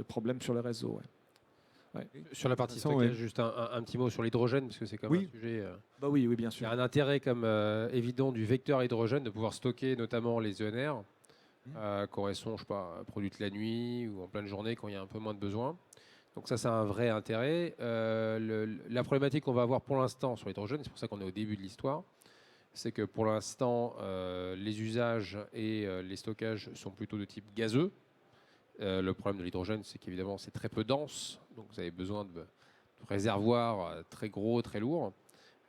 problème sur le réseau. Ouais. Sur la partie stockage, juste un petit mot sur l'hydrogène, parce que c'est quand même un sujet. Bah oui, bien Il y sûr. a un intérêt comme évident du vecteur hydrogène de pouvoir stocker notamment les ENR, quand elles sont, je sais pas, produites la nuit ou en pleine journée quand il y a un peu moins de besoin. Donc ça, c'est un vrai intérêt. La problématique qu'on va avoir pour l'instant sur l'hydrogène, c'est pour ça qu'on est au début de l'histoire, c'est que pour l'instant, les usages et les stockages sont plutôt de type gazeux. Le problème de l'hydrogène, c'est qu'évidemment, c'est très peu dense, donc vous avez besoin de réservoirs très gros, très lourds.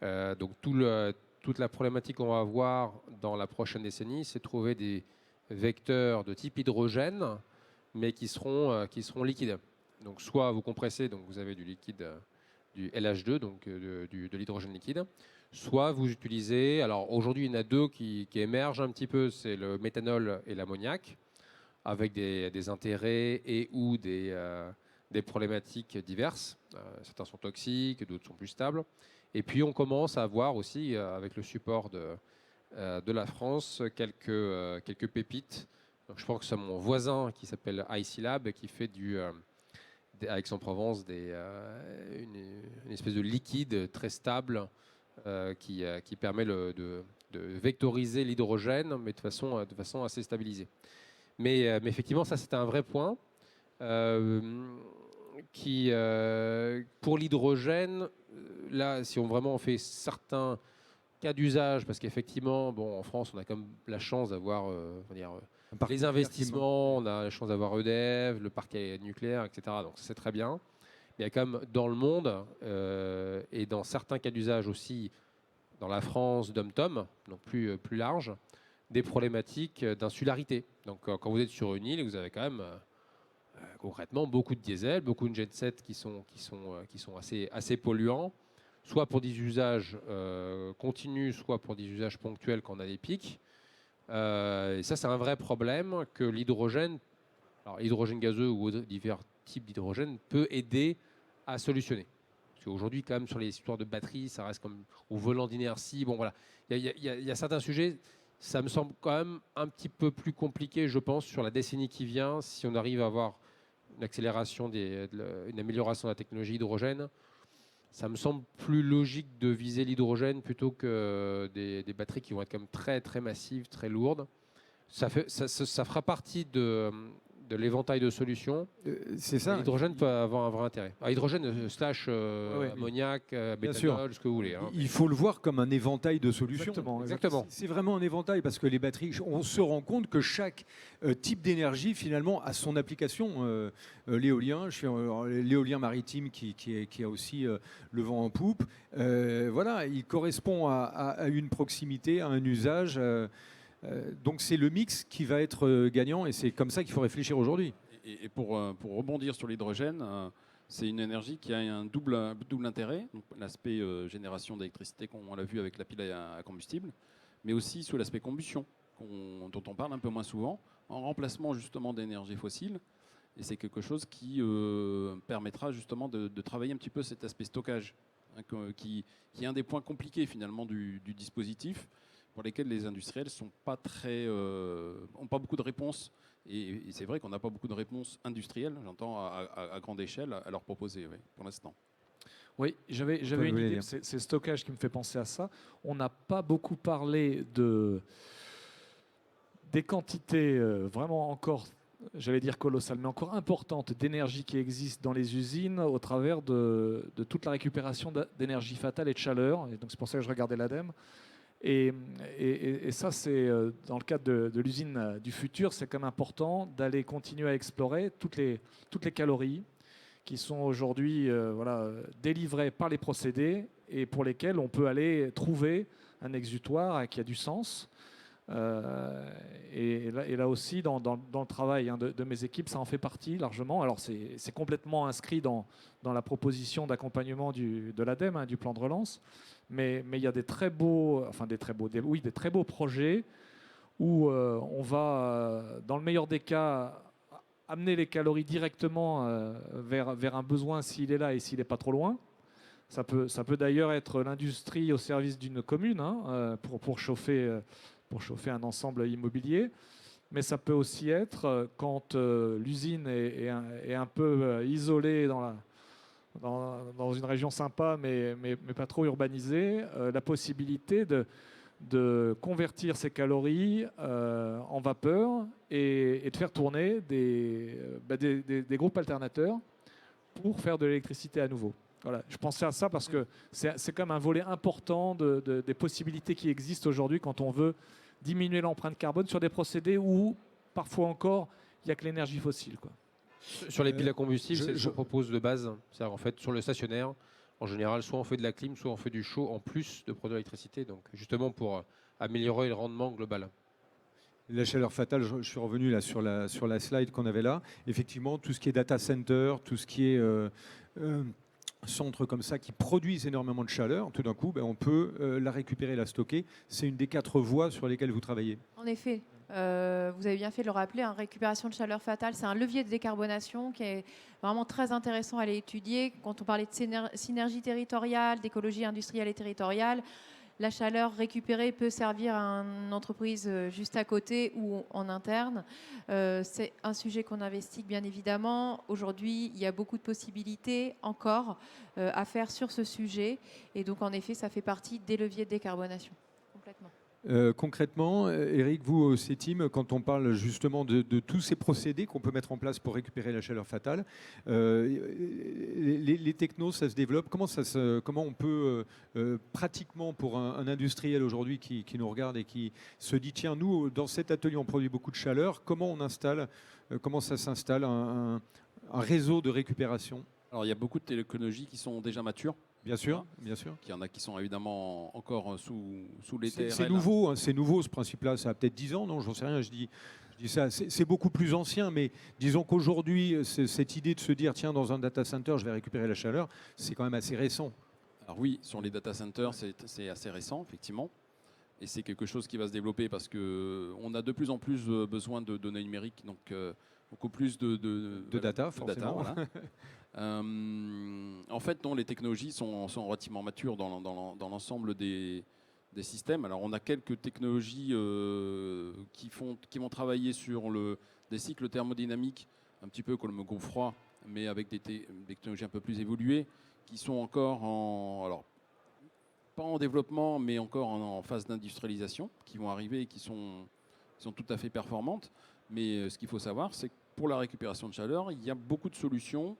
Donc toute la problématique qu'on va avoir dans la prochaine décennie, c'est de trouver des vecteurs de type hydrogène, mais qui seront liquides. Donc soit vous compressez, donc vous avez du liquide, du LH2, donc de l'hydrogène liquide, soit vous utilisez, alors aujourd'hui il y en a deux qui émergent un petit peu, c'est le méthanol et l'ammoniac, avec des intérêts et ou des problématiques diverses. Certains sont toxiques, d'autres sont plus stables. Et puis on commence à avoir aussi, avec le support de la France, quelques pépites. Donc, je pense que c'est mon voisin qui s'appelle IC Lab qui fait avec Aix-en-Provence une espèce de liquide très stable qui permet de vectoriser l'hydrogène, mais de façon assez stabilisée. Mais effectivement, ça c'est un vrai point pour l'hydrogène, là, si on vraiment fait certains cas d'usage, parce qu'effectivement, en France, on a quand même la chance d'avoir les investissements, on a la chance d'avoir EDF, le parc nucléaire, etc. Donc c'est très bien. Mais il y a quand même dans le monde et dans certains cas d'usage aussi, dans la France dom-tom, donc plus large, des problématiques d'insularité. Donc quand vous êtes sur une île, vous avez quand même concrètement beaucoup de diesel, beaucoup de gensets qui sont assez polluants, soit pour des usages continus, soit pour des usages ponctuels quand on a des pics. Et ça, c'est un vrai problème que l'hydrogène, alors hydrogène gazeux ou divers types d'hydrogène, peut aider à solutionner. Parce qu'aujourd'hui, quand même, sur les histoires de batteries, ça reste comme au volant d'inertie. Bon, voilà. Il y a certains sujets, ça me semble quand même un petit peu plus compliqué, je pense, sur la décennie qui vient, si on arrive à avoir une accélération, une amélioration de la technologie hydrogène. Ça me semble plus logique de viser l'hydrogène plutôt que des batteries qui vont être quand même très, très massives, très lourdes. Ça fera partie de l'éventail de solutions. C'est ça. L'hydrogène peut avoir un vrai intérêt. Hydrogène slash ammoniac, méthanol, ce que vous voulez. Hein. Il faut le voir comme un éventail de solutions. Exactement. C'est vraiment un éventail parce que les batteries, on se rend compte que chaque type d'énergie finalement a son application. L'éolien, l'éolien maritime qui a aussi le vent en poupe. Voilà, il correspond à une proximité, à un usage. Donc c'est le mix qui va être gagnant et c'est comme ça qu'il faut réfléchir aujourd'hui. Et pour rebondir sur l'hydrogène, c'est une énergie qui a un double intérêt, l'aspect génération d'électricité, on l'a vu avec la pile à combustible, mais aussi sous l'aspect combustion, dont on parle un peu moins souvent, en remplacement justement d'énergie fossile. Et c'est quelque chose qui permettra justement de travailler un petit peu cet aspect stockage, qui est un des points compliqués finalement du dispositif, pour lesquels les industriels n'ont pas beaucoup de réponses. Et c'est vrai qu'on n'a pas beaucoup de réponses industrielles, j'entends, à grande échelle, à leur proposer pour l'instant. Oui, j'avais une idée, c'est le stockage qui me fait penser à ça. On n'a pas beaucoup parlé des quantités vraiment encore, j'allais dire colossales, mais encore importantes d'énergie qui existent dans les usines au travers de toute la récupération d'énergie fatale et de chaleur. Et donc c'est pour ça que je regardais l'ADEME. Et ça, c'est dans le cadre de l'usine du futur, c'est quand même important d'aller continuer à explorer toutes les calories qui sont aujourd'hui délivrées par les procédés et pour lesquelles on peut aller trouver un exutoire qui a du sens. Et là aussi, dans le travail de mes équipes, ça en fait partie largement. Alors c'est complètement inscrit dans la proposition d'accompagnement de l'ADEME, du plan de relance. Mais il y a des très beaux projets où on va, dans le meilleur des cas, amener les calories directement vers un besoin s'il est là et s'il n'est pas trop loin. Ça peut d'ailleurs être l'industrie au service d'une commune pour chauffer pour chauffer un ensemble immobilier. Mais ça peut aussi être quand l'usine est un peu isolée dans une région sympa, mais pas trop urbanisée, la possibilité de convertir ces calories en vapeur et de faire tourner des groupes alternateurs pour faire de l'électricité à nouveau. Voilà, je pensais à ça parce que c'est quand même un volet important des possibilités qui existent aujourd'hui quand on veut diminuer l'empreinte carbone sur des procédés où parfois encore il n'y a que l'énergie fossile, quoi. Sur les piles à combustible, c'est ce je- qu'on propose de base. C'est-à-dire, en fait, sur le stationnaire, en général, soit on fait de la clim, soit on fait du chaud en plus de produire l'électricité. Donc, justement, pour améliorer le rendement global. La chaleur fatale, je suis revenu là sur la slide qu'on avait là. Effectivement, tout ce qui est data center, tout ce qui est centres comme ça qui produisent énormément de chaleur, tout d'un coup, on peut la récupérer, la stocker. C'est une des 4 voies sur lesquelles vous travaillez. En effet, vous avez bien fait de le rappeler, récupération de chaleur fatale, c'est un levier de décarbonation qui est vraiment très intéressant à aller étudier. Quand on parlait de synergie territoriale, d'écologie industrielle et territoriale, la chaleur récupérée peut servir à une entreprise juste à côté ou en interne. C'est un sujet qu'on investigue bien évidemment. Aujourd'hui, il y a beaucoup de possibilités encore à faire sur ce sujet. Et donc, en effet, ça fait partie des leviers de décarbonation. Complètement. Concrètement, Eric, vous au CETIM, quand on parle justement de tous ces procédés qu'on peut mettre en place pour récupérer la chaleur fatale, les technos, ça se développe. Comment on peut pratiquement pour un industriel aujourd'hui qui nous regarde et qui se dit tiens, nous dans cet atelier on produit beaucoup de chaleur, comment ça s'installe un réseau de récupération? Alors il y a beaucoup de technologies qui sont déjà matures. Bien sûr, bien sûr. Il y en a qui sont évidemment encore sous les TRL. C'est nouveau, hein, c'est nouveau ce principe-là. Ça a peut-être 10 ans, non, j'en sais rien. Je dis ça. C'est beaucoup plus ancien, mais disons qu'aujourd'hui, cette idée de se dire tiens, dans un data center, je vais récupérer la chaleur, c'est quand même assez récent. Alors oui, sur les data centers, c'est assez récent, effectivement. Et c'est quelque chose qui va se développer parce qu'on a de plus en plus besoin de données numériques, donc beaucoup plus de data, forcément. Voilà. En fait, non, les technologies sont relativement matures dans l'ensemble des systèmes. Alors, on a quelques technologies qui vont travailler sur des cycles thermodynamiques, un petit peu comme le groupe froid, mais avec des technologies un peu plus évoluées, qui sont encore alors, pas en développement, mais encore en phase d'industrialisation, qui vont arriver et qui sont tout à fait performantes. Mais ce qu'il faut savoir, c'est que pour la récupération de chaleur, il y a beaucoup de solutions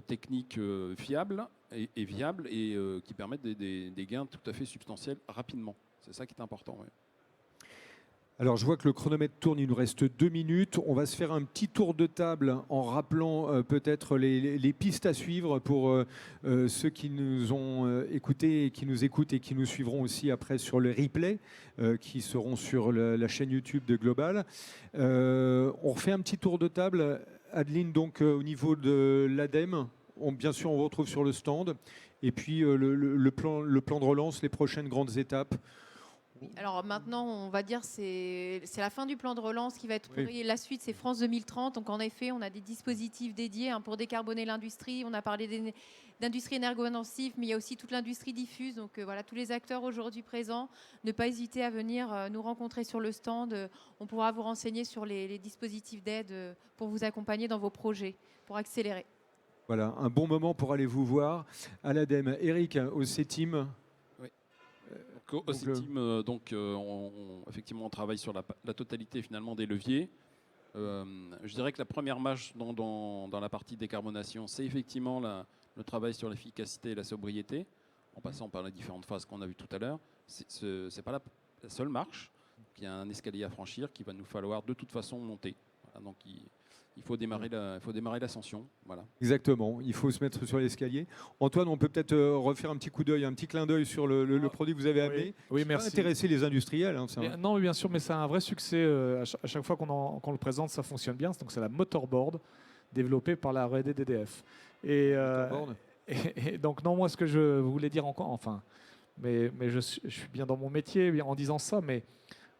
techniques fiables et viables et qui permettent des gains tout à fait substantiels rapidement. C'est ça qui est important. Ouais. Alors, je vois que le chronomètre tourne, il nous reste 2 minutes. On va se faire un petit tour de table en rappelant peut-être les pistes à suivre pour ceux qui nous ont écoutés et qui nous écoutent et qui nous suivront aussi après sur le replay qui seront sur la chaîne YouTube de Global. On refait un petit tour de table. Adeline, donc au niveau de l'ADEME, bien sûr, on vous retrouve sur le stand. Et puis le plan de relance, les prochaines grandes étapes. Alors maintenant, on va dire c'est la fin du plan de relance qui va être Oui. la suite, c'est France 2030. Donc en effet, on a des dispositifs dédiés pour décarboner l'industrie. On a parlé d'industrie énergo-intensive, mais il y a aussi toute l'industrie diffuse. Donc voilà, tous les acteurs aujourd'hui présents, ne pas hésiter à venir nous rencontrer sur le stand. On pourra vous renseigner sur les dispositifs d'aide pour vous accompagner dans vos projets, pour accélérer. Voilà, un bon moment pour aller vous voir à l'ADEME. Eric, au CETIM. Au CETIM, effectivement, on travaille sur la totalité finalement des leviers. Je dirais que la première marche dans la partie décarbonation, c'est effectivement le travail sur l'efficacité et la sobriété, en passant par les différentes phases qu'on a vues tout à l'heure. Ce n'est pas la seule marche. Il y a un escalier à franchir qu'il va nous falloir de toute façon monter. Voilà, donc il faut démarrer l'ascension. Voilà. Exactement, il faut se mettre sur l'escalier. Antoine, on peut peut-être refaire un petit coup d'œil, un petit clin d'œil sur le produit que vous avez amené. Oui, merci. Ça va intéresser les industriels. Hein, Non, mais bien sûr, mais c'est un vrai succès. À chaque fois qu'on le présente, ça fonctionne bien. Donc c'est la motorboard développée par la R&D d'EDF. Et donc non, moi ce que je voulais dire encore, mais je suis bien dans mon métier en disant ça, mais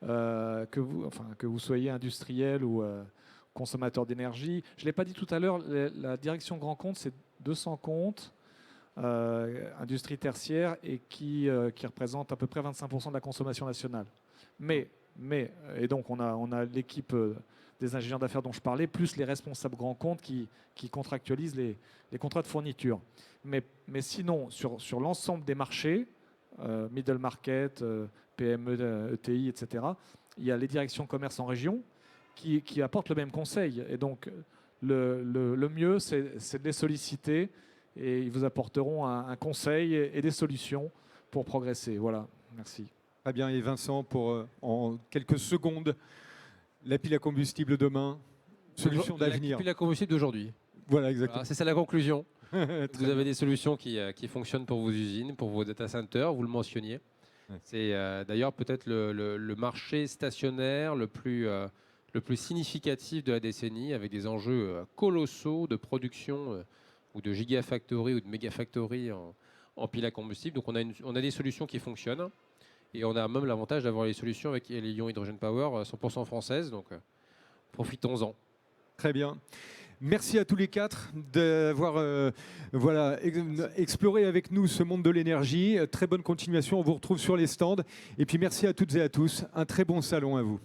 que vous soyez industriel ou consommateur d'énergie. Je ne l'ai pas dit tout à l'heure, la direction Grand Compte, c'est 200 comptes, industrie tertiaire, et qui représente à peu près 25% de la consommation nationale. Et donc on a l'équipe des ingénieurs d'affaires dont je parlais, plus les responsables grands comptes qui contractualisent les contrats de fourniture. Mais sinon, sur l'ensemble des marchés, middle market, PME, ETI, etc., il y a les directions commerce en région qui apportent le même conseil. Et donc, le mieux, c'est de les solliciter et ils vous apporteront un conseil et des solutions pour progresser. Voilà, merci. Très bien, et Vincent, pour en quelques secondes, la pile à combustible demain, solution d'avenir. La pile à combustible d'aujourd'hui. Voilà, exactement. C'est ça la conclusion. Très Vous avez des solutions qui fonctionnent pour vos usines, pour vos data centers, vous le mentionniez. Ouais. C'est d'ailleurs peut-être le marché stationnaire le plus significatif de la décennie, avec des enjeux colossaux de production ou de gigafactory ou de megafactory en pile à combustible. Donc on a des solutions qui fonctionnent et on a même l'avantage d'avoir les solutions avec les Lyon Hydrogen Power 100% françaises. Donc profitons-en. Très bien. Merci à tous les quatre d'avoir exploré avec nous ce monde de l'énergie. Très bonne continuation, on vous retrouve sur les stands. Et puis merci à toutes et à tous. Un très bon salon à vous.